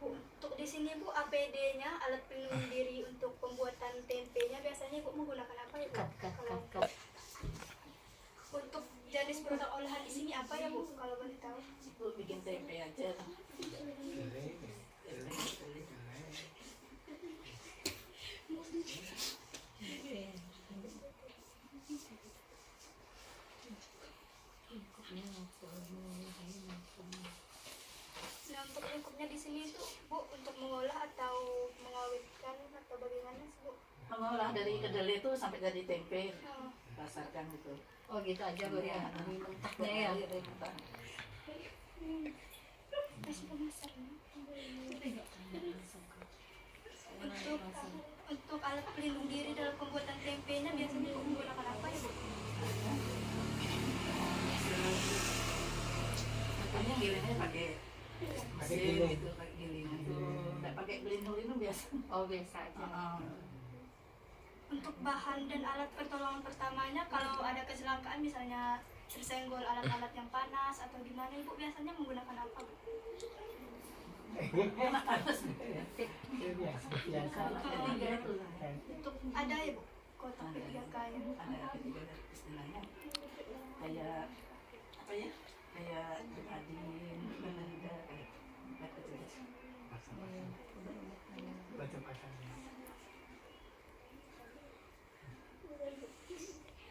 Bu, untuk di sini Bu, APD-nya, alat pelindung diri untuk pembuatan tempe-nya biasanya Bu menggunakan apa ya Bu? Kalau untuk jenis produk olahan di sini apa ya Bu? Kalau boleh tahu? Bu bikin tempe aja. Nah, untuk lingkupnya di sini itu Bu untuk mengolah atau mengawetkan atau bagaimana sih Bu? Mengolah dari kedelai itu sampai jadi tempe, Oh, pasarkan gitu. Oh gitu aja Bu ya. Mentahnya ya. masih pemasaran. Untuk alat pelindung diri dalam pembuatan tempenya biasanya Bu menggunakan apa ya Bu? Makanya gilingnya pakai mesin gitu, pakai giling itu. Nggak pakai pelindung biasa. Oh biasa aja. Untuk bahan dan alat pertolongan pertamanya kalau ada kecelakaan misalnya tersenggol alat-alat yang panas atau gimana Ibu biasanya menggunakan apa Bu? Untuk ada ya Bu kotak P3K ya? Ada ketiga istilahnya kayak apa ya, kayak betadin, ada kayak kecil.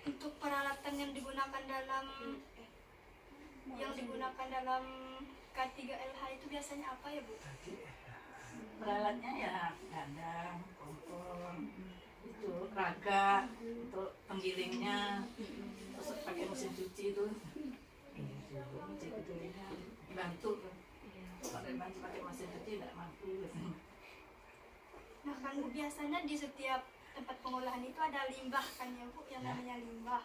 Untuk peralatan yang digunakan dalam K3LH itu biasanya apa ya Bu? Peralatnya ya kandang, kompor, itu raga untuk penggilingnya, terus pakai mesin cuci itu, cuci gedenya, bantu. Kalau bantu pakai mesin cuci tidak mampu. Nah kan Bu biasanya di setiap tempat pengolahan itu ada limbah kan ya Bu, yang namanya limbah.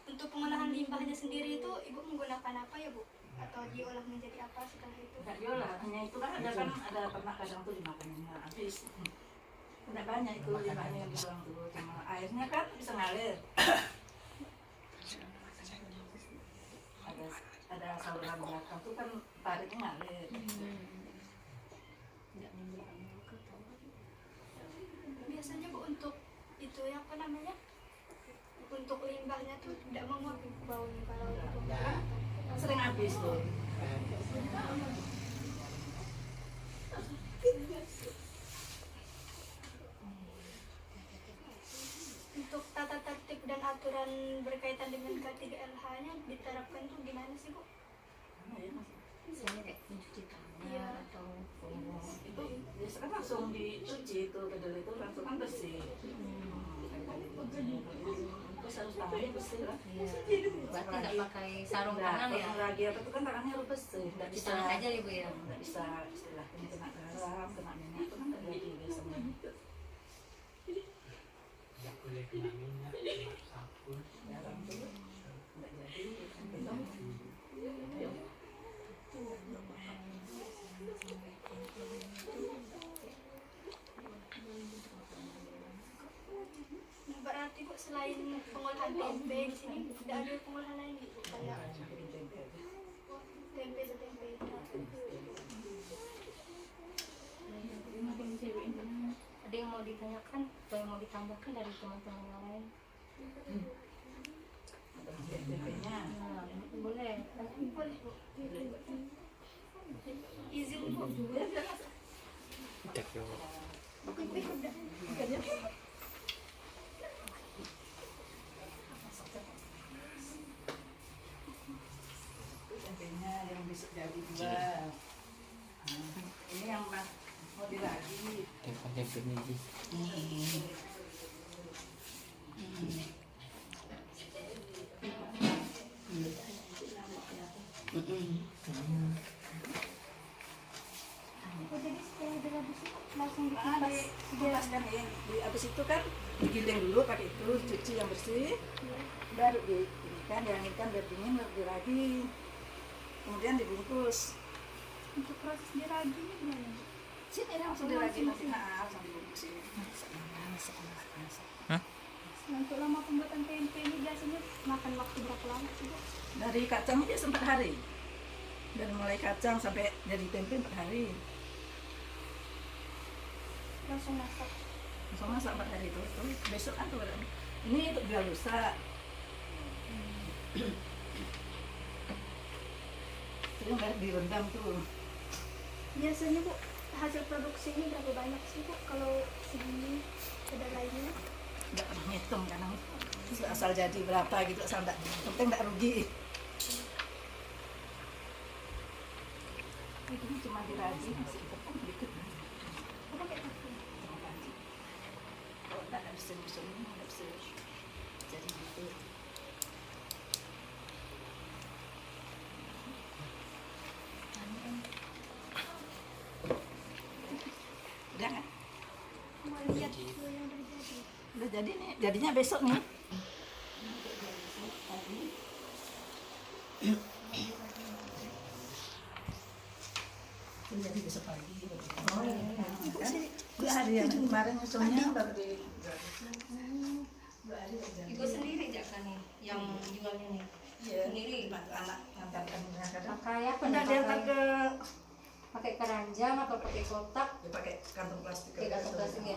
Untuk pengolahan limbahnya sendiri itu Ibu menggunakan apa ya Bu? Atau diolah menjadi apa setelah itu? Enggak diolah, hanya itu kan ada ternak kadang tuh dimakannya habis. Tidak banyak itu limbahnya yang dibuang tuh, cuma airnya kan bisa ngalir. Ada saluran belakang tuh kan tariknya ngalir. Biasanya Bu untuk itu yang apa namanya? Untuk limbahnya tuh tidak menguap baunya kalau untuk Sering habis tuh. untuk tata tertib dan aturan berkaitan dengan K3LH-nya diterapkan tuh gimana sih Bu? Misalnya kayak mencuci tangan atau Itu biasanya kan langsung dicuci itu kedelai itu langsung kan bersih. Terus harus tangannya bersih lah. berarti nggak pakai sarung tangan ya? Lagi apa itu kan tangannya harus bersih. Nggak Cuci bisa tangan aja ya Bu ya? nggak bisa istilahnya kena garam, kena minyak itu kan nggak jadi biasanya. Nggak boleh kena minyak, kena sabun. Garam tuh nggak jadi. Berarti Bu selain pengolahan tempe di sini tidak ada pengolahan lain gitu kayak tempe setempe. Ada yang mau ditanyakan atau yang mau ditambahkan dari teman-teman yang lain? Tempenya Nah, boleh. Boleh Bu. Izin Bu. tempenya yang bisa jadi dua. Ini yang mau diragi. Tempe ini. Oh, jadi setelah direbus itu langsung Dikipas kan ya. Habis itu kan digiling dulu pakai itu, cuci yang bersih. Baru di ini kan dianginkan biar dingin baru diragi. Kemudian dibungkus. untuk proses diraginya gimana Bu? Sini langsung diragi nanti langsung dibungkusin. Untuk lama pembuatan tempe ini biasanya makan waktu berapa lama sih Bu? Dari kacang aja 4 hari. Dari mulai kacang sampai jadi tempe 4 hari. Langsung masak. Langsung masak 4 hari itu. Besok kan tuh ini untuk jual lusa. Terus direndam tuh. Biasanya Bu hasil produksi ini berapa banyak sih Bu kalau segini kedelainya? Nggak pernah ngitung karena asal jadi berapa gitu, asal nggak penting nggak rugi. Ini cuma diraji masih tetap dikit. Apa kayak gitu? Kalau nggak bisa ini nggak bisa jadi gitu. Udah nggak? Mau lihat itu yang terjadi. Udah jadi nih, jadinya besok nih. Jadi besok pagi. Oh iya. Kan 2 hari yang kemarin nyusulnya baru di 2 hari aja. Ibu sendiri Jaka nih yang jualnya nih? Iya. Sendiri? Bantu anak ngantarkan kadang. Pakai apa? Pernah diantar ke Pakai keranjang atau pakai kotak? pakai kantong plastik. Pakai kantong plastik ya?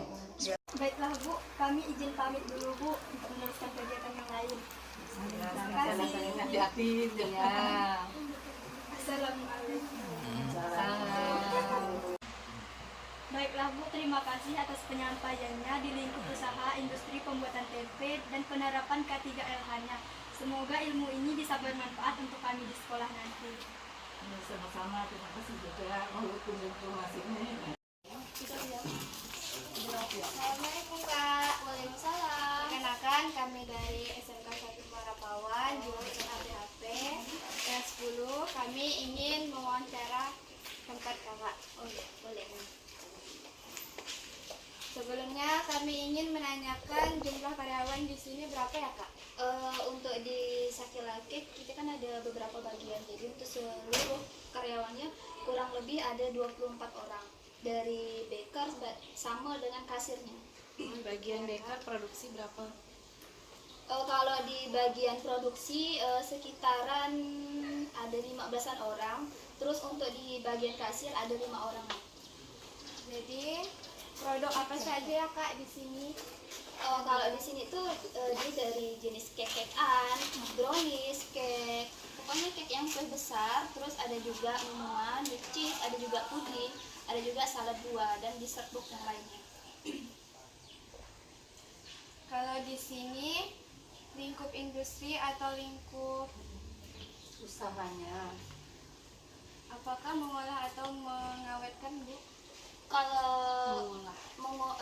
Baiklah Bu, kami izin pamit dulu Bu untuk meneruskan kegiatan yang lain. Terima kasih. Hati-hati. Iya. Assalamualaikum. Salam. Baiklah Bu, terima kasih atas penyampaiannya di lingkup usaha industri pembuatan tempe dan penerapan K3LH-nya. Semoga ilmu ini bisa bermanfaat untuk kami di sekolah nanti. Sama-sama, terima kasih juga untuk informasinya. Assalamualaikum Kak. Waalaikumsalam. Perkenalkan kami dari SMK 1 Marapawan jurusan APHP kelas 10. Kami ingin mewawancara tempat Kakak. Oh iya, boleh. Sebelumnya kami ingin menanyakan jumlah karyawan di sini berapa ya Kak? Untuk di Sakilakik kita kan ada beberapa bagian, jadi untuk seluruh karyawannya kurang lebih ada 24 orang. Dari baker sama dengan kasirnya. Bagian baker produksi berapa? Kalau di bagian produksi sekitaran ada 15-an orang. Terus untuk di bagian kasir ada 5 orang. Jadi produk apa saja ya Kak di sini? Kalau di sini tuh dia dari jenis cake-cakean, brownies, cake, pokoknya cake yang kue besar. Terus ada juga minuman, cheese, ada juga puding, ada juga salad buah dan dessert book yang lainnya. Kalau di sini lingkup industri atau lingkup Usahanya. apakah mengolah atau mengawetkan Bu? Kalau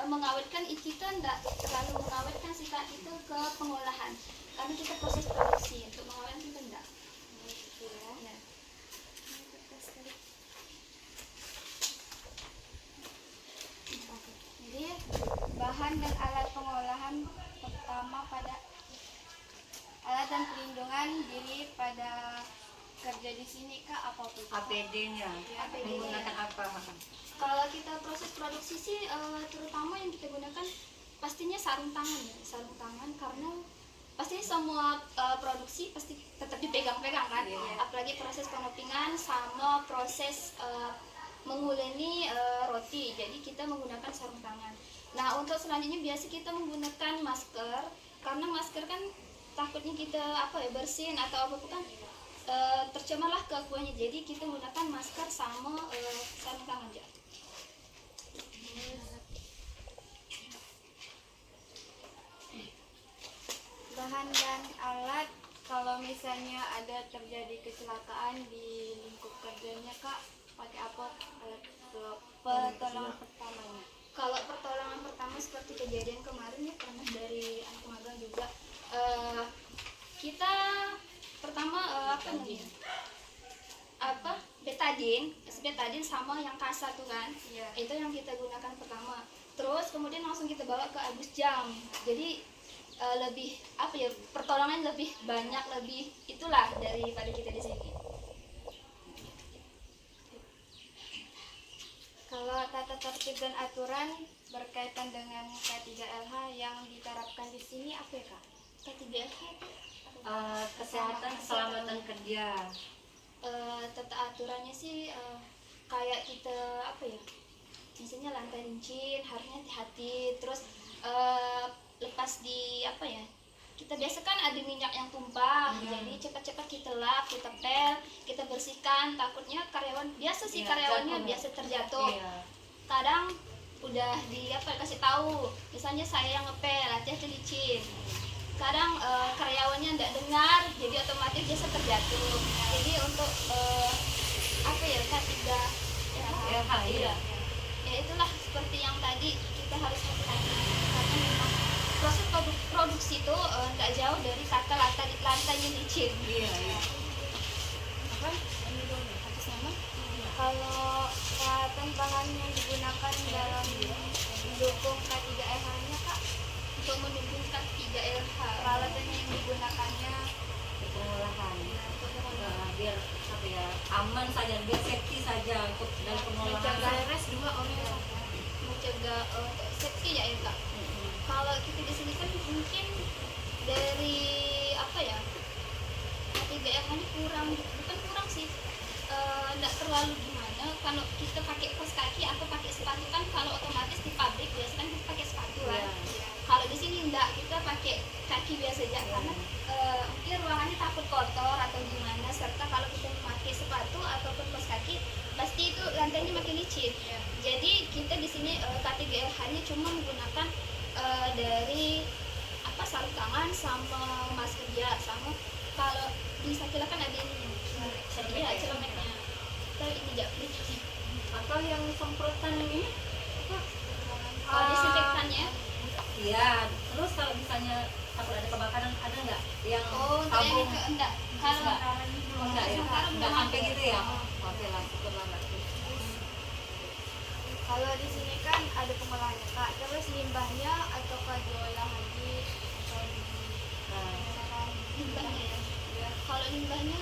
mengawetkan kita enggak terlalu mengawetkan sih Kak, itu ke pengolahan karena kita proses produksi. Untuk mengawetkan kita enggak. Ya. Jadi bahan dan alat pengolahan pertama pada alat dan pelindungan diri pada kerja di sini Kak apa Bu? APD-nya. Menggunakan apa? Kalau kita proses produksi sih terutama yang kita gunakan pastinya sarung tangan ya, sarung tangan karena pastinya semua produksi pasti tetap dipegang-pegang kan, apalagi proses pengepingan sama proses menguleni roti, jadi kita menggunakan sarung tangan. Nah untuk selanjutnya biasa kita menggunakan masker karena masker kan takutnya kita bersin atau apa kan tercemarlah ke kuahnya, jadi kita menggunakan masker sama sarung tangan aja. Bahan dan alat kalau misalnya ada terjadi kecelakaan di lingkup kerjanya Kak, pakai apa alat pertolongan pertamanya? Kalau pertolongan pertama seperti kejadian kemarin ya, pernah dari anak magang juga, kita pertama betadine sama yang kasar tuh kan, itu yang kita gunakan pertama. Terus kemudian langsung kita bawa ke abus jam, jadi lebih pertolongan lebih banyak, lebih itulah daripada kita di sini. Kalau tata tertib dan aturan berkaitan dengan K3LH yang diterapkan di sini apa ya Kak? K3LH Kesehatan keselamatan kerja. tata aturannya sih kayak kita misalnya lantai licin harusnya hati-hati. Terus lepas di kita biasa kan ada minyak yang tumpah, jadi cepat-cepat kita lap, kita pel, kita bersihkan, takutnya karyawan biasa sih karyawannya biasa terjatuh. Kadang udah kasih tahu, misalnya saya yang ngepel, hati-hati licin. Kadang karyawannya enggak dengar, jadi otomatis biasa terjatuh. Jadi untuk ya itulah seperti yang tadi kita harus hati-hati karena memang proses produksi itu enggak jauh dari kata lantainya licin. Kalau bahan yang digunakan dalam mendukung K3LH-nya Kak, Untuk mendukung K3LH, peralatan yang digunakannya Pengolahan. Biar aman saja, biar safety saja untuk dalam pengolahan. mencegah safety ya Kak. Kalau kita di sini kan mungkin dari K3LH-nya bukan kurang sih, enggak terlalu gimana. Kalau kita pakai kaos kaki atau pakai sepatu kan, kalau otomatis di pabrik biasa kan kita pakai sepatu kan. Kalau di sini enggak, kita pakai kaki biasa aja karena mungkin ruangannya takut kotor atau gimana. Serta kalau kita pakai sepatu ataupun kaos kaki pasti itu lantainya makin licin. Jadi kita di sini K3LH-nya cuma menggunakan dari sarung tangan sama masker ya, sama kalau di Sakila kan ada ini celemeknya. Kita ini japri. Atau yang semprotan ini Disinfektannya. iya. Terus kalau misalnya takut ada kebakaran, ada nggak yang tabung? Enggak. Kalau enggak ya, sekarang enggak belum sampai ada. gitu ya. Oke lah, syukurlah Mbak. kalau di sini kan ada pengolahannya Kak, terus limbahnya atau diolah lagi atau Limbahnya ya. Kalau limbahnya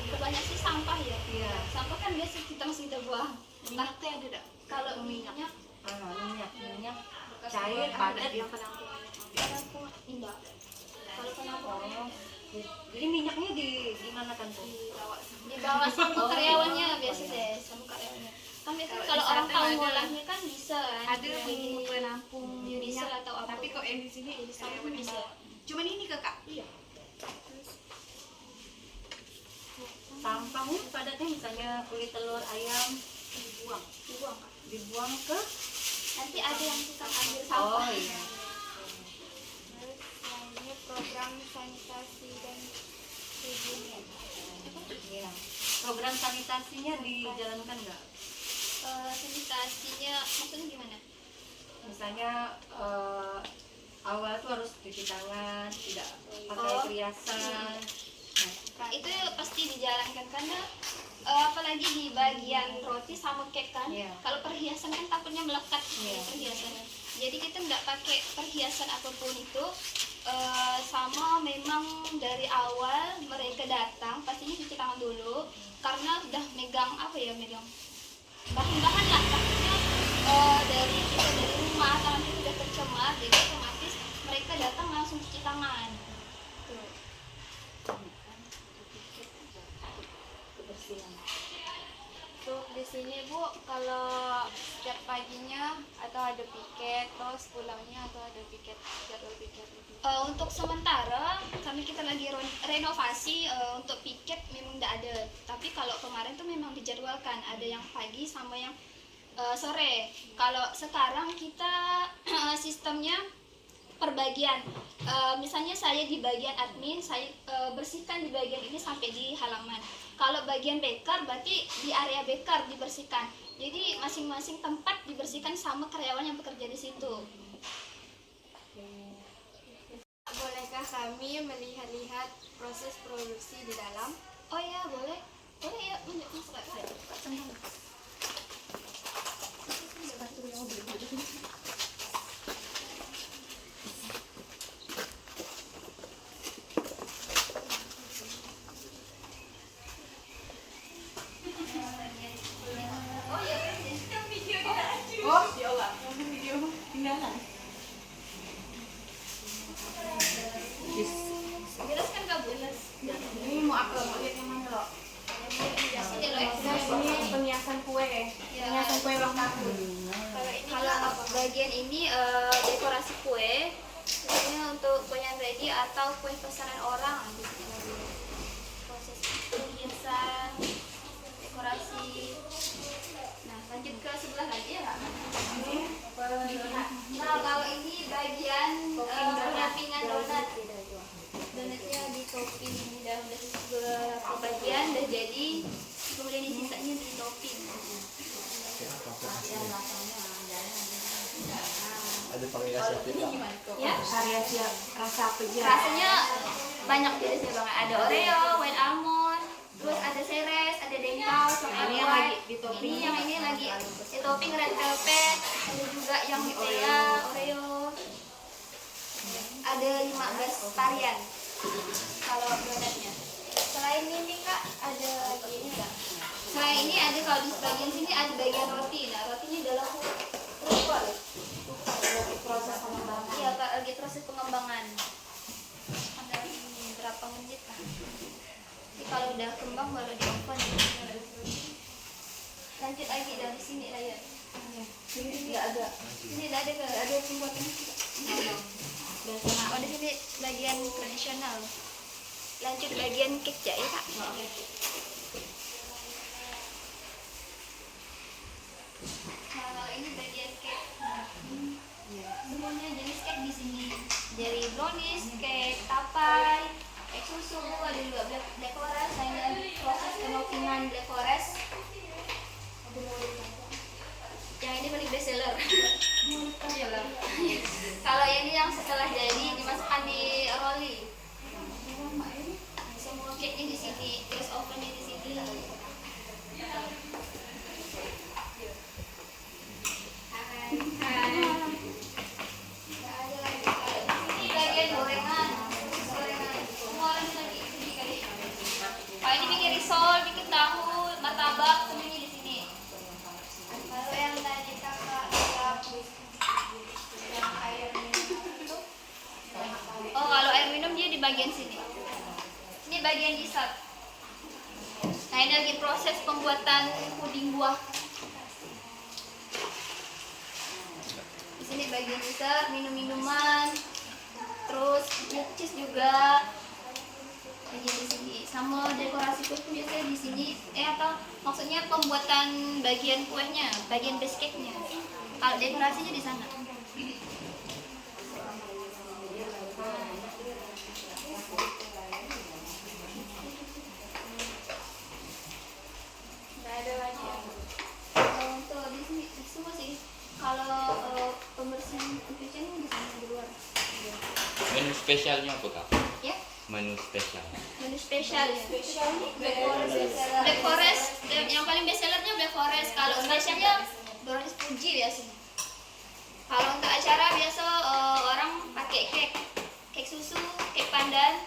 kebanyakan sih sampah ya. Sampah kan biasa kita masih kita buang. Minyaknya ada nggak? Kalau minyak Minyak cair padat. penampungan enggak. Kalau penampungan Jadi minyaknya di mana kan tuh? Dibawa sama karyawannya biasa deh, sama karyawannya. Kan biasanya kalau orang tahu ngolahnya kan bisa kan. Ada yang penampung Bisa minyak, atau apa. tapi kok yang di sini Sama karyawan bisa. bisa. Cuman ini kakak. Iya. Sampahnya padatnya misalnya kulit telur ayam dibuang Dibuang Kak. dibuang ke Nanti ada yang tukang ambil sampah. iya. Terus selanjutnya program sanitasi dan higienis. Iya. Program sanitasinya dijalankan nggak? Sanitasinya maksudnya gimana? Misalnya awal tuh harus cuci tangan, tidak pakai Oh. perhiasan. Nah, Itu pasti dijalankan karena apalagi di bagian roti sama cake kan. Iya. Kalau perhiasan kan takutnya melekat Iya. perhiasannya. Jadi kita nggak pakai perhiasan apapun itu. Sama memang dari awal mereka datang pastinya cuci tangan dulu karena udah megang megang bahan-bahan lah takutnya dari kita dari rumah tangan kita udah tercemar jadi otomatis mereka datang langsung cuci tangan. Tuh. Untuk di sini Bu, kalau setiap paginya atau ada piket, terus pulangnya atau ada piket, jadwal piket. Untuk sementara kami kita lagi renovasi untuk piket memang tidak ada. Tapi kalau kemarin tuh memang dijadwalkan ada yang pagi sama yang sore. Kalau sekarang kita sistemnya perbagian. Misalnya saya di bagian admin, saya bersihkan di bagian ini sampai di halaman. Kalau bagian baker berarti di area baker dibersihkan. Jadi masing-masing tempat dibersihkan sama karyawan yang bekerja di situ. Bolehkah kami melihat-lihat proses produksi di dalam? Oh ya boleh, boleh ya masuk Kak. Jelaskan Kak Bu. ini mau apa? Mau lihat yang mana loh? Sini loh. Ini penghiasan kue, penghiasan kue ulang tahun. Kalau bagian ini dekorasi kue, ini untuk kue yang ready atau kue pesanan orang. Proses penghiasan, dekorasi. Nah, lanjut ke sebelah lagi ya Kak. Nah, kalau ini bagian penyampingan donat. Donatnya di topping, udah beberapa bagian udah jadi, kemudian yang sisanya di topping. Ada variasi apa? Ya, Variasi rasa apa aja? rasanya banyak jenisnya banget. Ada Oreo, white almond, terus ada ceres, ada dengkau, coklat Ini yang white. lagi di topping. Ini lagi di topping red velvet, ada juga yang Nutella, Oreo. Ada 15 varian kalau donatnya. Selain ini Kak, ada lagi ini enggak? Selain ini ada kalau di bagian sini ada bagian roti. Nah, rotinya dalam rupal. Proses pengembangan. Iya Kak, lagi proses pengembangan. Ada ini berapa menit lah. Jadi kalau udah kembang baru di oven. Lanjut lagi dari sini lah ya. Ini nggak ada. Sini udah ada Kak. Ada pembuatan. Oh di sini bagian tradisional. Lanjut bagian cake ya Kak. Nah kalau ini bagian cake. Semuanya jenis cake di sini. Dari brownies, cake tapai, cake susu, ada juga black forest, ada proses penoppingan black forest. Yang ini paling best seller. Kalau ini yang setelah jadi dimasukkan di rolling. Semua cake-nya di sini, terus ovennya di sini. Ini bagian gorengan. Semua orang lagi ini kali. Kalau ini bikin risol, bikin tahu, martabak, semuanya di sini. Kalau yang tadi kakak yang air minum itu, oh kalau air minum dia di bagian sini. Ini bagian dessert. Nah, ini lagi proses pembuatan puding buah. Di sini bagian dessert, minum-minuman, terus milk cheese juga. Bagian di sini sama dekorasi kue biasanya di sini. Atau maksudnya pembuatan bagian kuenya, bagian biskuitnya. Kalau dekorasinya di sana. Nggak ada lagi ya. Untuk di sini semua sih. Kalau pembersihan cucian di sana di luar. Menu spesialnya apa kak? Ya. Menu spesial. Menu spesial ya. Black Forest. Black Forest yang paling best sellernya Black Forest. Kalau spesialnya brownies Fuji biasanya. Kalau untuk acara biasa orang pakai cake susu, cake pandan.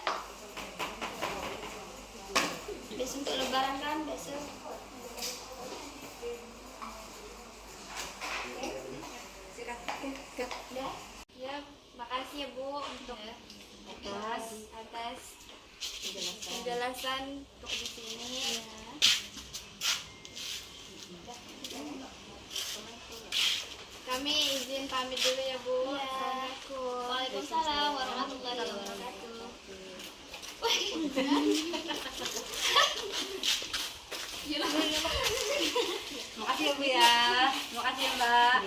Biasa untuk lebaran kan biasa. Udah. Ya, makasih ya Bu untuk atas penjelasan untuk di sini. Kami izin pamit dulu ya Bu. Assalamualaikum. Waalaikumsalam warahmatullahi wabarakatuh. Makasih ya Bu ya. Makasih ya Mbak.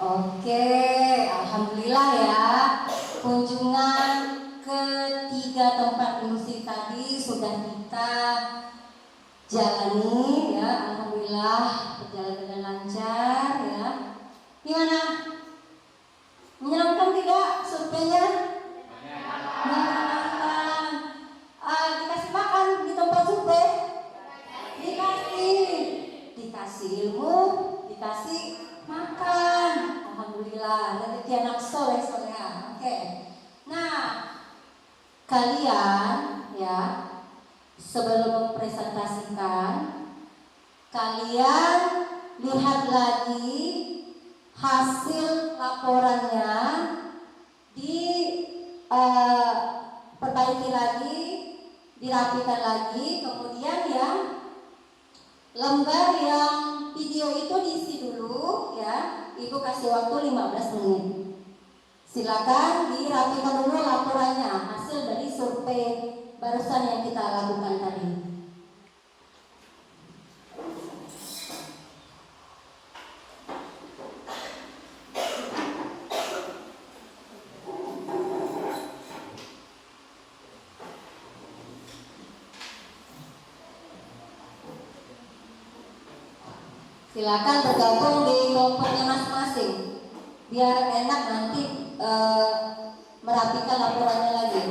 Oke, alhamdulillah ya. Kunjungan ketiga tempat musik tadi sudah kita jalani ya. Alhamdulillah berjalan dengan lancar ya. Gimana? Menyenangkan tidak surveinya? Menyenangkan. Dikasih makan di tempat survei? Dikasih ilmu, dikasih makan. Alhamdulillah, rezeki anak soleh soleha. Oke. Nah, kalian ya sebelum mempresentasikan, kalian lihat lagi hasil laporannya, perbaiki lagi, dirapikan lagi, kemudian yang lembar yang video itu diisi dulu ya. Ibu kasih waktu 15 menit. Silakan dirapikan dulu laporannya, hasil dari survei barusan yang kita lakukan tadi. Silakan bergabung di kelompoknya masing-masing biar enak nanti merapikan laporannya lagi.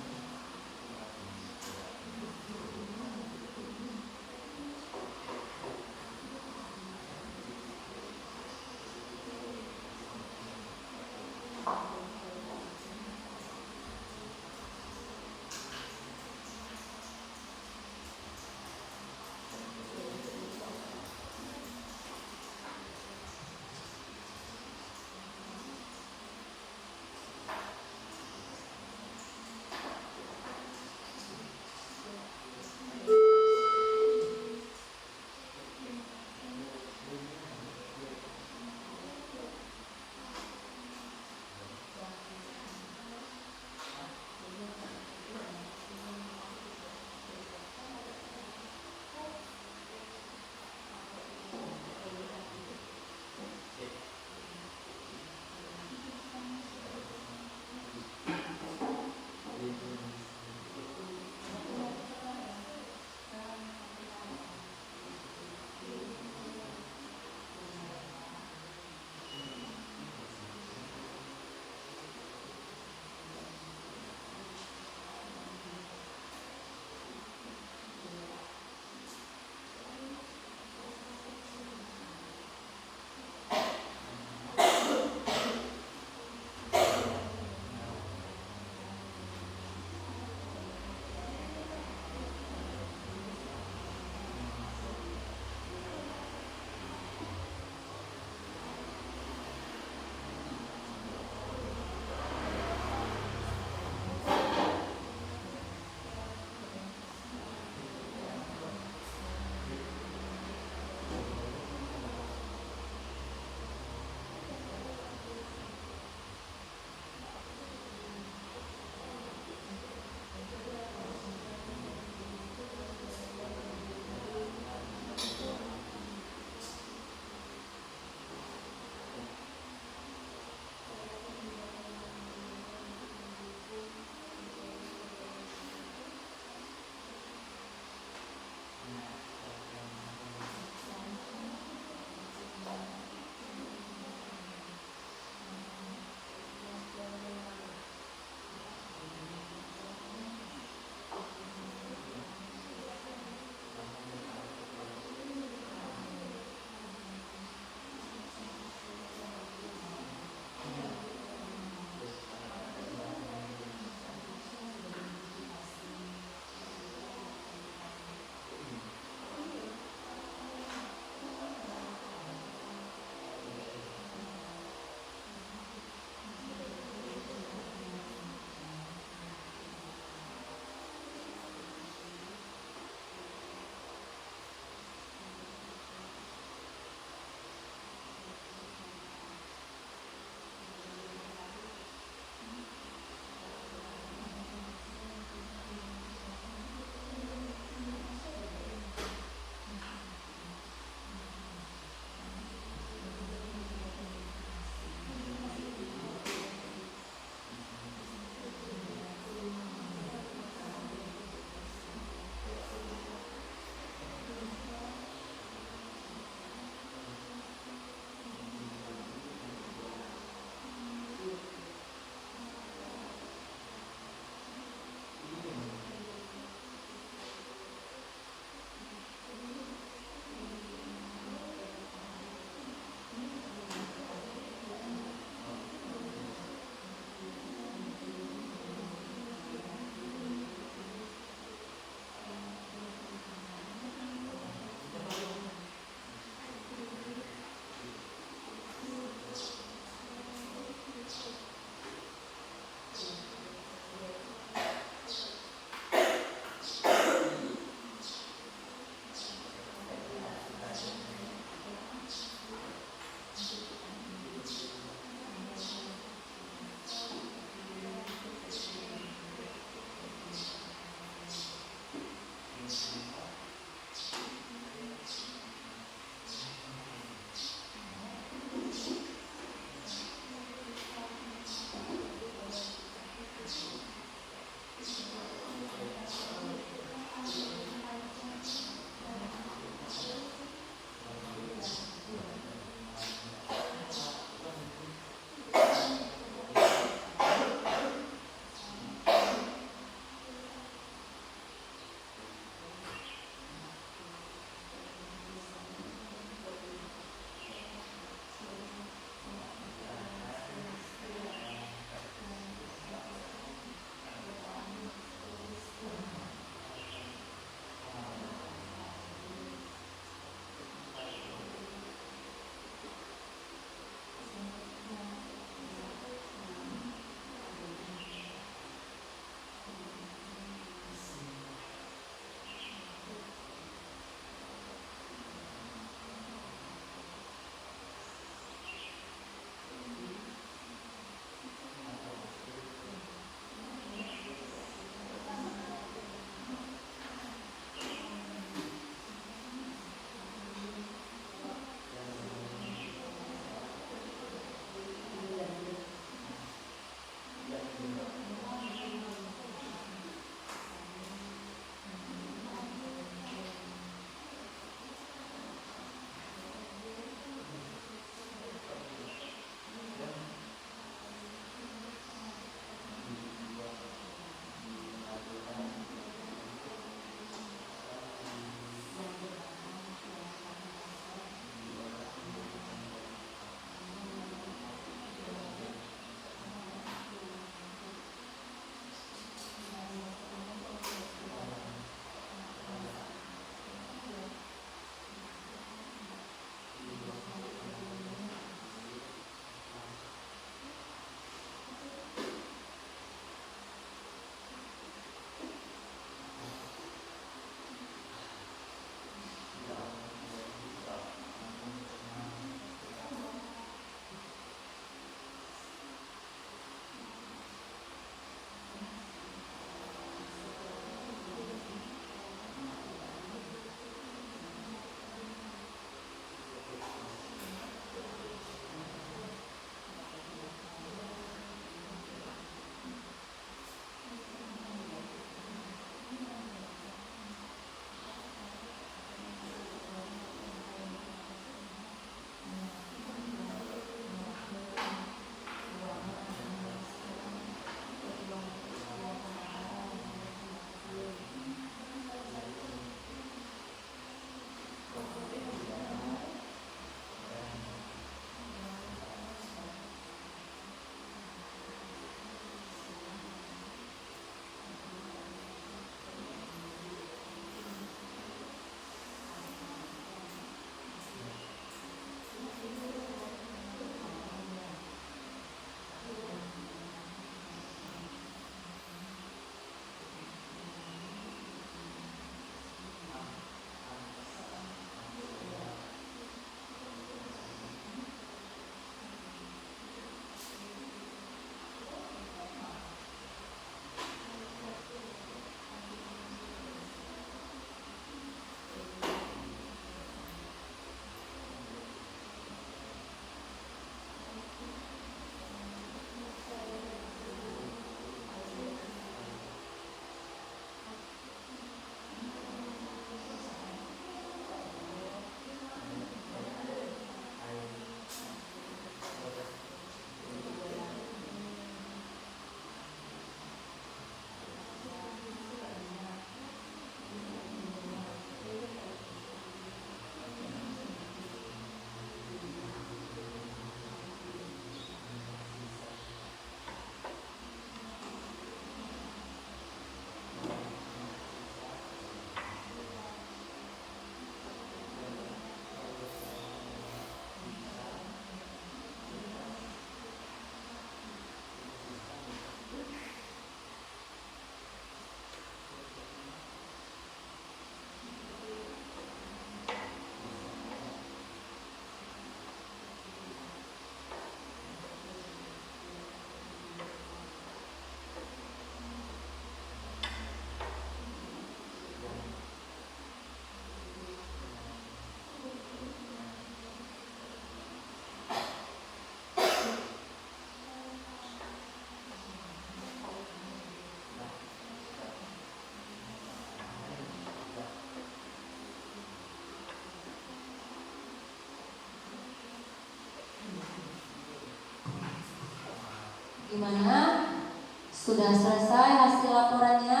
sudah selesai hasil laporannya?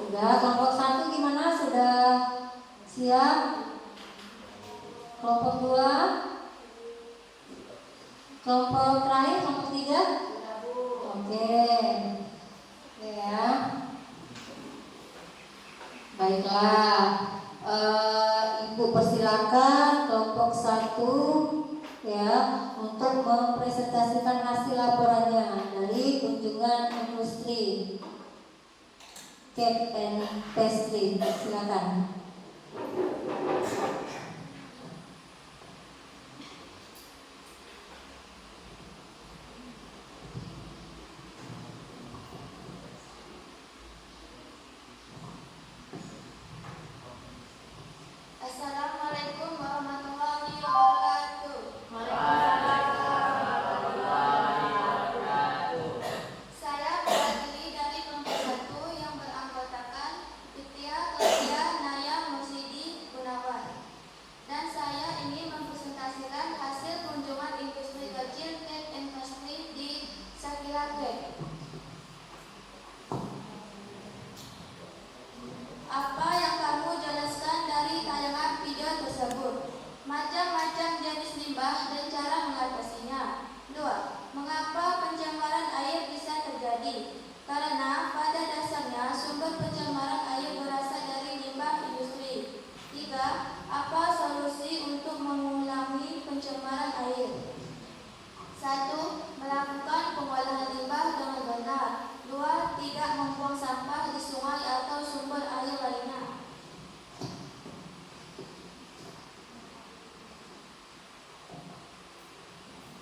Sudah. Kelompok 1 gimana? Sudah siap? Kelompok 2? Kelompok terakhir, kelompok 3? Oke. Oke ya. Baiklah. Ibu persilakan kelompok 1 ya untuk mempresentasikan hasil laporannya dari kunjungan industri Cake and Pastry. Silakan. Assalamualaikum warahmatullahi wabarakatuh. Saya mewakili dari kelompok 1 yang beranggotakan Fitria Claudia Naya Mursidi Gunawan. Dan saya ingin mempresentasikan hasil kunjungan industri kecil Cake and Pastry di Sakila Cake. Apa yang kamu jelaskan dari tayangan video tersebut? Macam-macam jenis limbah dan cara mengatasinya. 2. Mengapa pencemaran air bisa terjadi? Karena pada dasarnya sumber pencemaran air berasal dari limbah industri. 3. Apa solusi untuk mengulangi pencemaran air? 1. Melakukan pengolahan limbah dengan benar. 2. Tidak membuang sampah di sungai atau sumber air lainnya.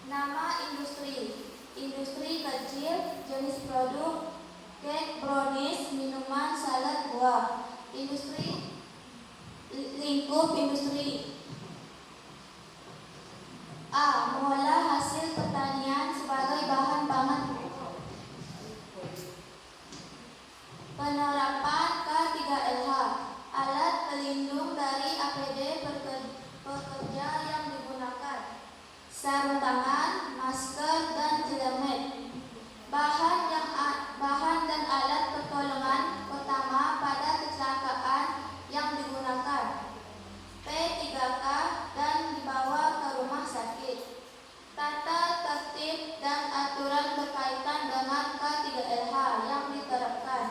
Nama industri. Industri kecil, jenis produk cake, brownies, minuman, salad, buah. Industri lingkup industri. A. Mengolah hasil pertanian sebagai bahan pangan. Penerapan K3LH. Alat pelindung dari APD pekerja yang digunakan. Sarung tangan, masker, dan helmet. Bahan dan alat pertolongan pertama pada kecelakaan yang digunakan. P3K dan dibawa ke rumah sakit. Tata tertib dan aturan berkaitan dengan K3LH yang diterapkan.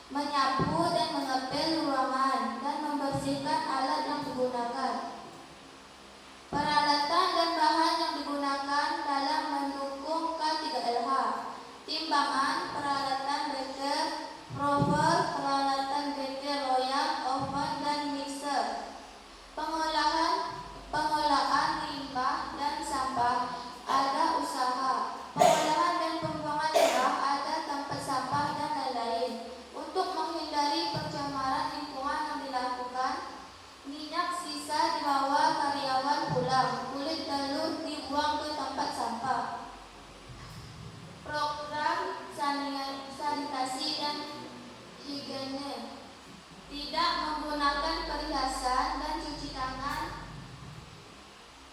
Menyapu dan mengepel ruangan dan membersihkan alat yang digunakan. Peralatan dan bahan yang digunakan dalam mendukung K3LH. Timbangan, peralatan beker, rover, peralatan beker loyang, oven, dan mixer. Pengolahan limbah dan sampah, ada usaha. Pengolahan dan pembuangan limbah, ada tempat sampah, dan lain-lain. Untuk menghindari pencemaran lingkungan yang dilakukan, minyak sisa dibawa karyawan pulang, kulit telur dibuang ke tempat sampah. Program sanitasi dan higiene. Tidak menggunakan perhiasan dan cuci tangan.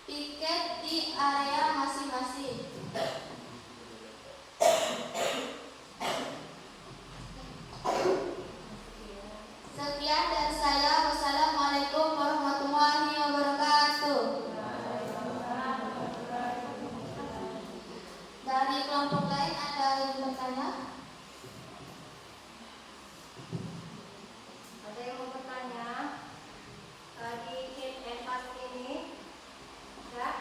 Piket di area masing-masing. Sekian dari saya. Wassalamualaikum warahmatullahi wabarakatuh. Dari kelompok lain ada yang bertanya? Ada yang mau bertanya? Di Cake and Pastry ini enggak?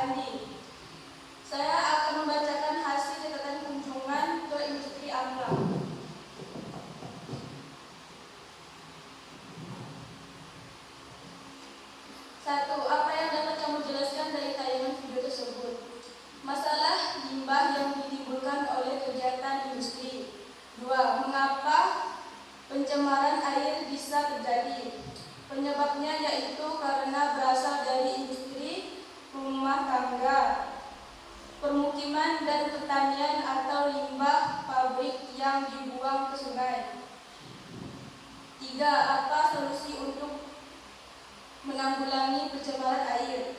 Andi. Saya akan membacakan hasil catatan kunjungan ke industri Amplang. 1. Apa yang dapat kamu jelaskan dari tayangan video tersebut? Masalah limbah yang ditimbulkan oleh kegiatan industri. 2. Mengapa pencemaran air bisa terjadi? Penyebabnya yaitu karena berasal dari industri, rumah tangga, permukiman dan pertanian atau limbah pabrik yang dibuang ke sungai. 3. Apa solusi untuk menanggulangi pencemaran air?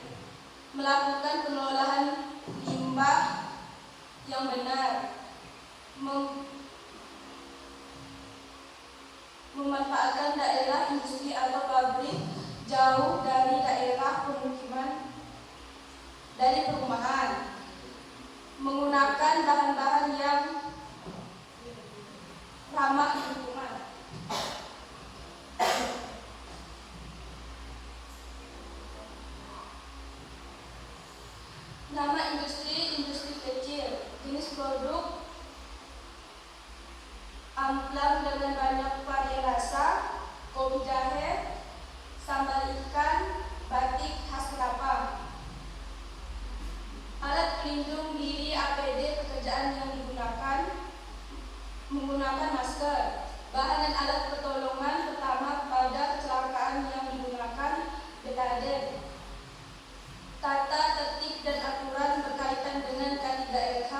Melakukan pengelolaan limbah yang benar, memanfaatkan daerah industri atau pabrik jauh dari daerah pemukiman, dari perumahan, menggunakan bahan-bahan yang ramah lingkungan. Nama industri kecil, jenis produk Amplang dengan banyak varian rasa, kopi jahe, sambal ikan, batik khas kelapa. Alat pelindung diri APD pekerjaan yang digunakan, menggunakan masker. Bahan dan alat pertolongan pertama pada kecelakaan yang digunakan betadine. Tata tertib dan aturan berkaitan dengan K3LH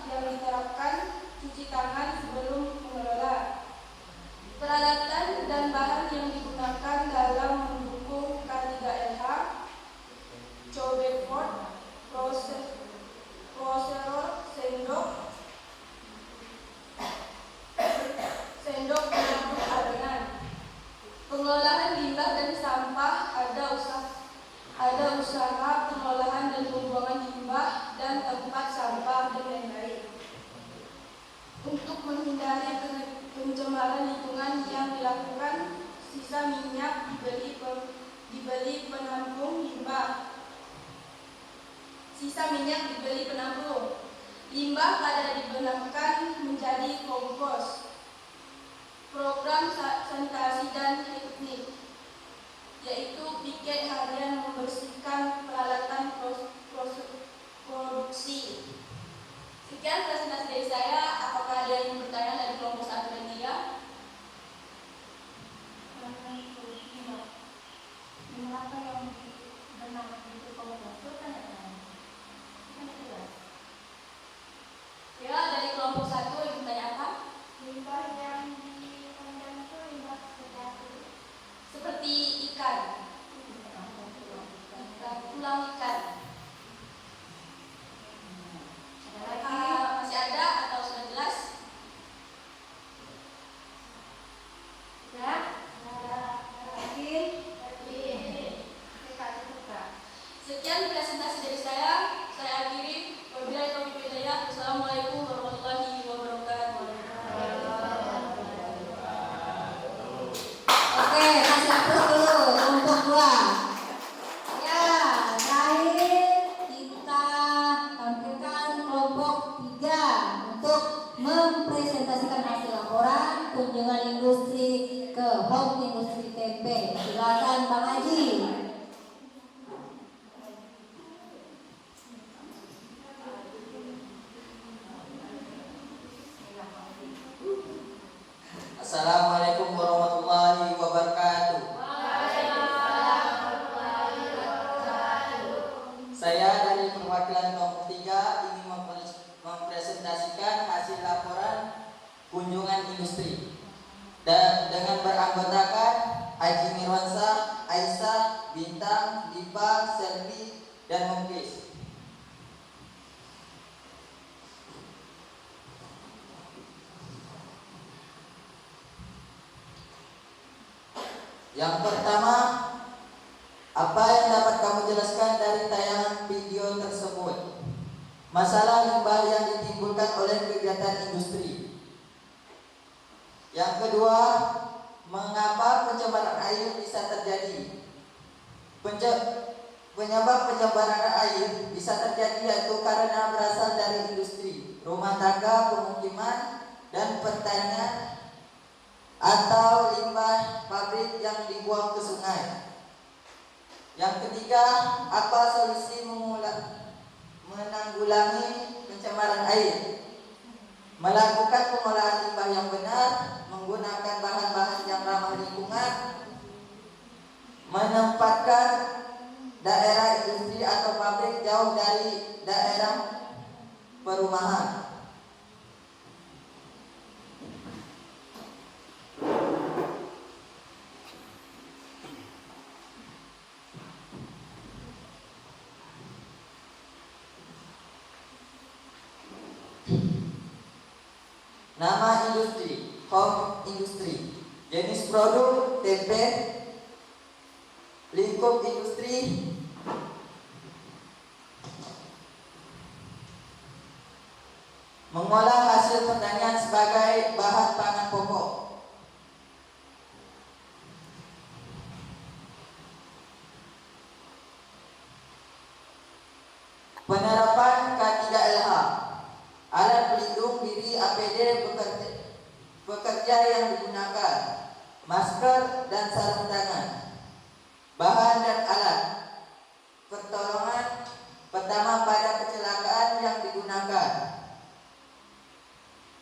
yang diterapkan, cuci tangan sebelum mengelola. Peralatan dan bahan yang digunakan dalam mendukung K3LH, cobeport, proseror, sendok pengatur adonan. Pengolahan limbah dan sampah, ada usaha pengolahan dan pembuangan limbah dan tempat sampah dan lain-lain. Untuk menghindari pencemaran lingkungan yang dilakukan, sisa minyak dibeli penampung limbah. Sisa minyak dibeli penampung. Limbah pada dibenamkan menjadi kompos. Program sanitasi dan teknik, yaitu piket harian membersihkan peralatan produksi. Sekian presentasi dari saya. Apakah ada yang bertanya dari kelompok 1 dan 3? Mengapa yang bernama itu kompos? Ya, dari kelompok 1 yang bertanya apa? Limbah yang dipandang itu limbah seperti apa? Seperti ikan, tulang ikan. Masih ada atau sudah jelas? Ya? Yakin? Sekian presentasi dari saya. Saya akhiri. Wabillahi taufiq wal hidayah. Wassalamualaikum warahmatullahi wabarakatuh. Oke, kasih aplaus dulu untuk 2. Ya, terakhir kita tampilkan kelompok 3 untuk mempresentasikan hasil laporan kunjungan industri ke Home Industri Tempe. Silakan Bang Haji. Assalamualaikum warahmatullahi wabarakatuh. Saya dari perwakilan kelompok 3 ingin mempresentasikan hasil laporan kunjungan industri dan dengan beranggotakan Haji Mirwansa, Aisyah, Bintang, Dipa, Selvi, dan Muklis. Yang pertama, apa yang dapat kamu jelaskan dari tayangan video tersebut? Masalah limbah yang ditimbulkan oleh kegiatan industri. Yang kedua, mengapa pencemaran air bisa terjadi? Penyebab penyebaran air bisa terjadi yaitu karena berasal dari industri, rumah tangga, pemukiman, dan pertanian atau limbah pabrik yang dibuang ke sungai. Yang ketiga, apa solusi menanggulangi pencemaran air? Melakukan pengolahan limbah yang benar, menggunakan bahan-bahan yang ramah lingkungan, menempatkan daerah industri atau pabrik jauh dari daerah perumahan. Nama industri, home industry. Jenis produk tempe, lingkup industri, mengolah hasil pertanian sebagai bahan pangan pokok. Penerapan K3LH, alat pelindung diri APD pekerja yang digunakan, masker dan sarung tangan. Bahan dan alat pertolongan pertama pada kecelakaan yang digunakan.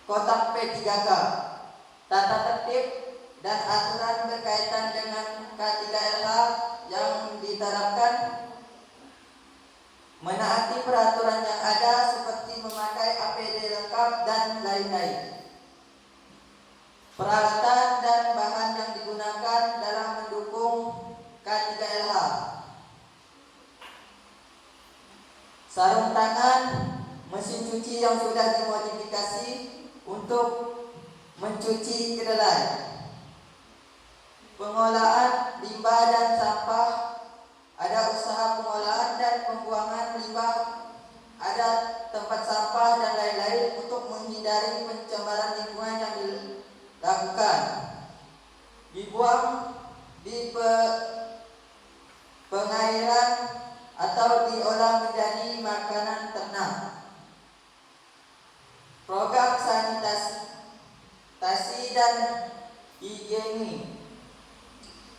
Kotak P3K, tata tertib dan aturan berkaitan dengan K3LH yang diterapkan, menaati peraturan yang ada seperti memakai APD lengkap dan lain-lain. Peralatan dan bahan yang digunakan dalam mendukung K3LH. Sarung tangan, mesin cuci yang sudah dimodifikasi untuk mencuci kedelai. Pengolahan limbah dan sampah, ada usaha pengolahan dan pembuangan limbah, ada tempat sampah dan lain-lain untuk menghindari pencemaran lingkungan yang dilakukan. Dibuang di pengairan atau diolah menjadi makanan ternak. Program sanitasi dan higienis,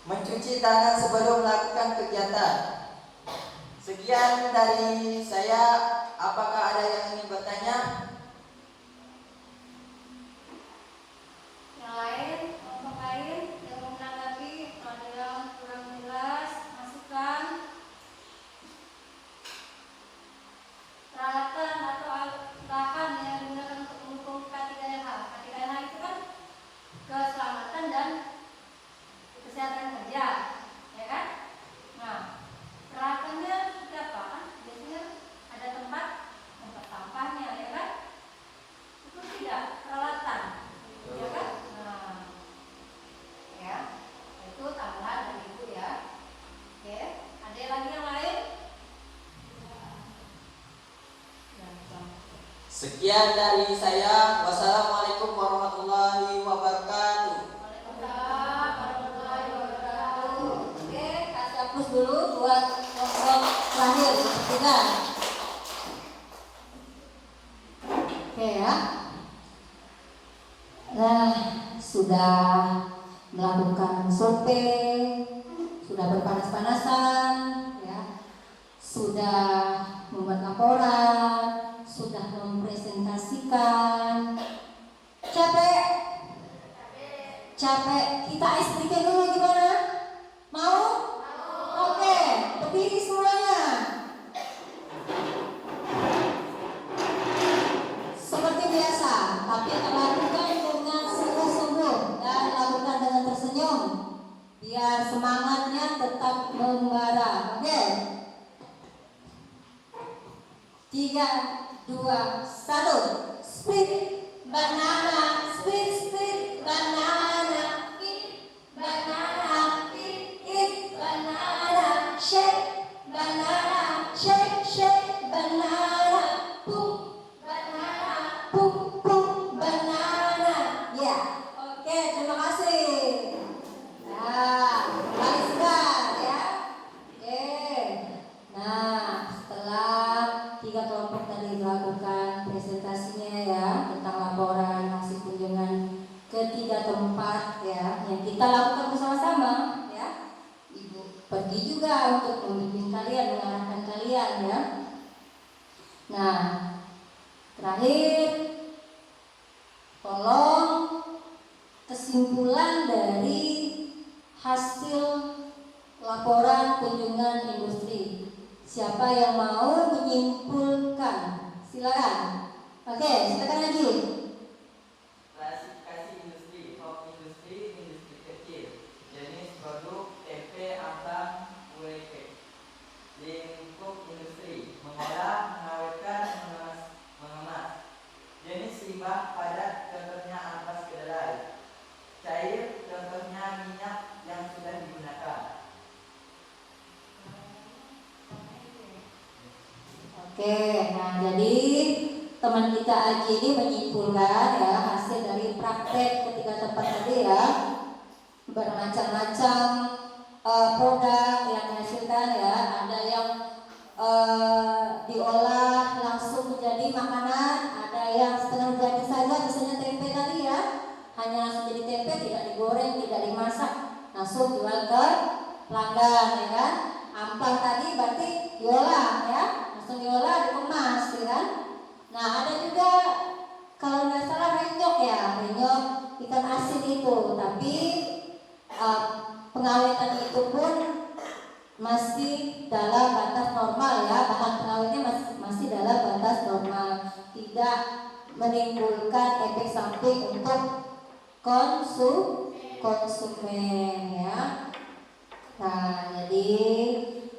mencuci tangan sebelum melakukan kegiatan. Sekian dari saya. Apakah ada yang ingin bertanya? Yang lain, kelompok lain yang mau menanggapi, ada yang kurang jelas, masukan. Peralatan atau bahan yang digunakan untuk mendukung K3LH. K3LH itu kan keselamatan dan kesehatan kerja, ya kan? Nah, peralatannya seperti apa kan? Biasanya ada tempat sampahnya, ya kan? Itu tidak peralatan, ya kan? Nah, ya, itu tambahan dari Ibu ya. Oke, ada lagi yang lain? Sekian dari saya. Wassalamualaikum warahmatullahi wabarakatuh. Waalaikumsalam warahmatullahi wabarakatuh. Oke, kasih hapus dulu buat kelompok terakhir ketiga. Oke ya. Nah, sudah melakukan survei, sudah berpanas-panasan, ya, sudah membuat laporan, sudah mempresentasikan. Capek? Capek. Kita ice break dulu gimana? Mau? Oke, berdiri semuanya. Seperti biasa, tapi lakukan dengan sungguh-sungguh dan lakukan dengan tersenyum, biar semangatnya tetap membara. Oke? 3, 2, 1. Split banana, split banana, eat banana, eat banana, shake banana, shake banana, boom banana. Ya, oke, terima kasih. Nah, kembali segar ya. Oke. pergi juga untuk membimbing kalian, mengarahkan kalian ya. Nah, terakhir tolong kesimpulan dari hasil laporan kunjungan industri. Siapa yang mau menyimpulkan? Silakan. Oke, silakan lagi. Klasifikasi industri, home industri, industri kecil, jenis produk, tempe, ambang, kue kek. Lingkup industri, mengolah, mengawetkan, mengemas. Jenis limbah padat, contohnya ampas kedelai. Cair, contohnya minyak yang sudah digunakan. Oke, nah jadi teman kita Aji ini menyimpulkan ya hasil dari praktek ketiga tempat tadi ya, bermacam-macam produk yang dihasilkan ya. Ada yang diolah langsung menjadi makanan, ada yang setengah jadi saja, misalnya tempe tadi ya, hanya langsung jadi tempe, tidak digoreng, tidak dimasak, langsung jual ke pelanggan ya kan. Amplang tadi berarti diolah ya, langsung diolah, dikemas ya kan. Nah ada juga kalau nggak salah renyok ya, renyok ikan asin itu, tapi pengawetan itu pun masih dalam batas normal ya, bahan pengawetnya masih dalam batas normal, tidak menimbulkan efek samping untuk konsumen ya. Nah, jadi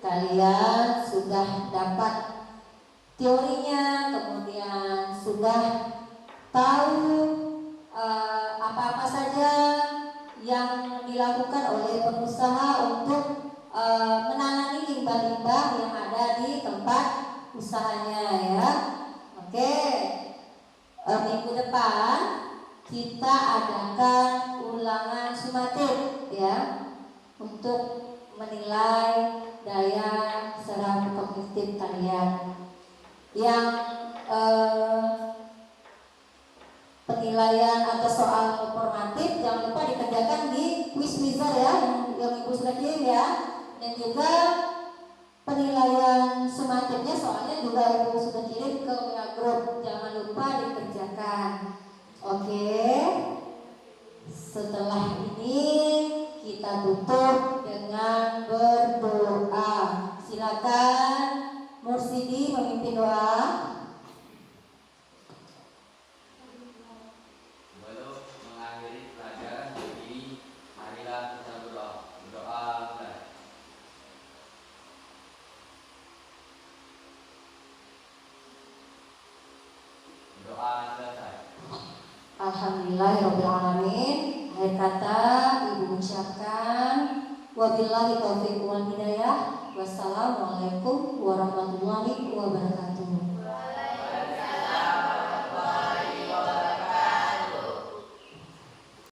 kalian sudah dapat teorinya, kemudian sudah tahu apa-apa saja yang dilakukan oleh pengusaha untuk menangani limbah-limbah yang ada di tempat usahanya ya. Oke, minggu depan kita adakan ulangan sumatif ya, untuk menilai daya serap kognitif kalian. Yang penilaian atau soal formatif jangan lupa dikerjakan di quiz wizard ya, yang ibu sudah kirim ya. Dan juga penilaian sumatifnya soalnya juga ibu sudah kirim ke WA group, jangan lupa dikerjakan. Oke, setelah ini kita tutup dengan berdoa. Silakan Mursidi memimpin doa. Sebelum mengakhiri pelajaran ini, marilah kita berdoa. Berdoa mulai. Doa selesai. Alhamdulillahirrahmanirrahim. Akhir kata ibu ucapkan wabillahi taufiq wal hidayah. Wassalamualaikum warahmatullahi wabarakatuh.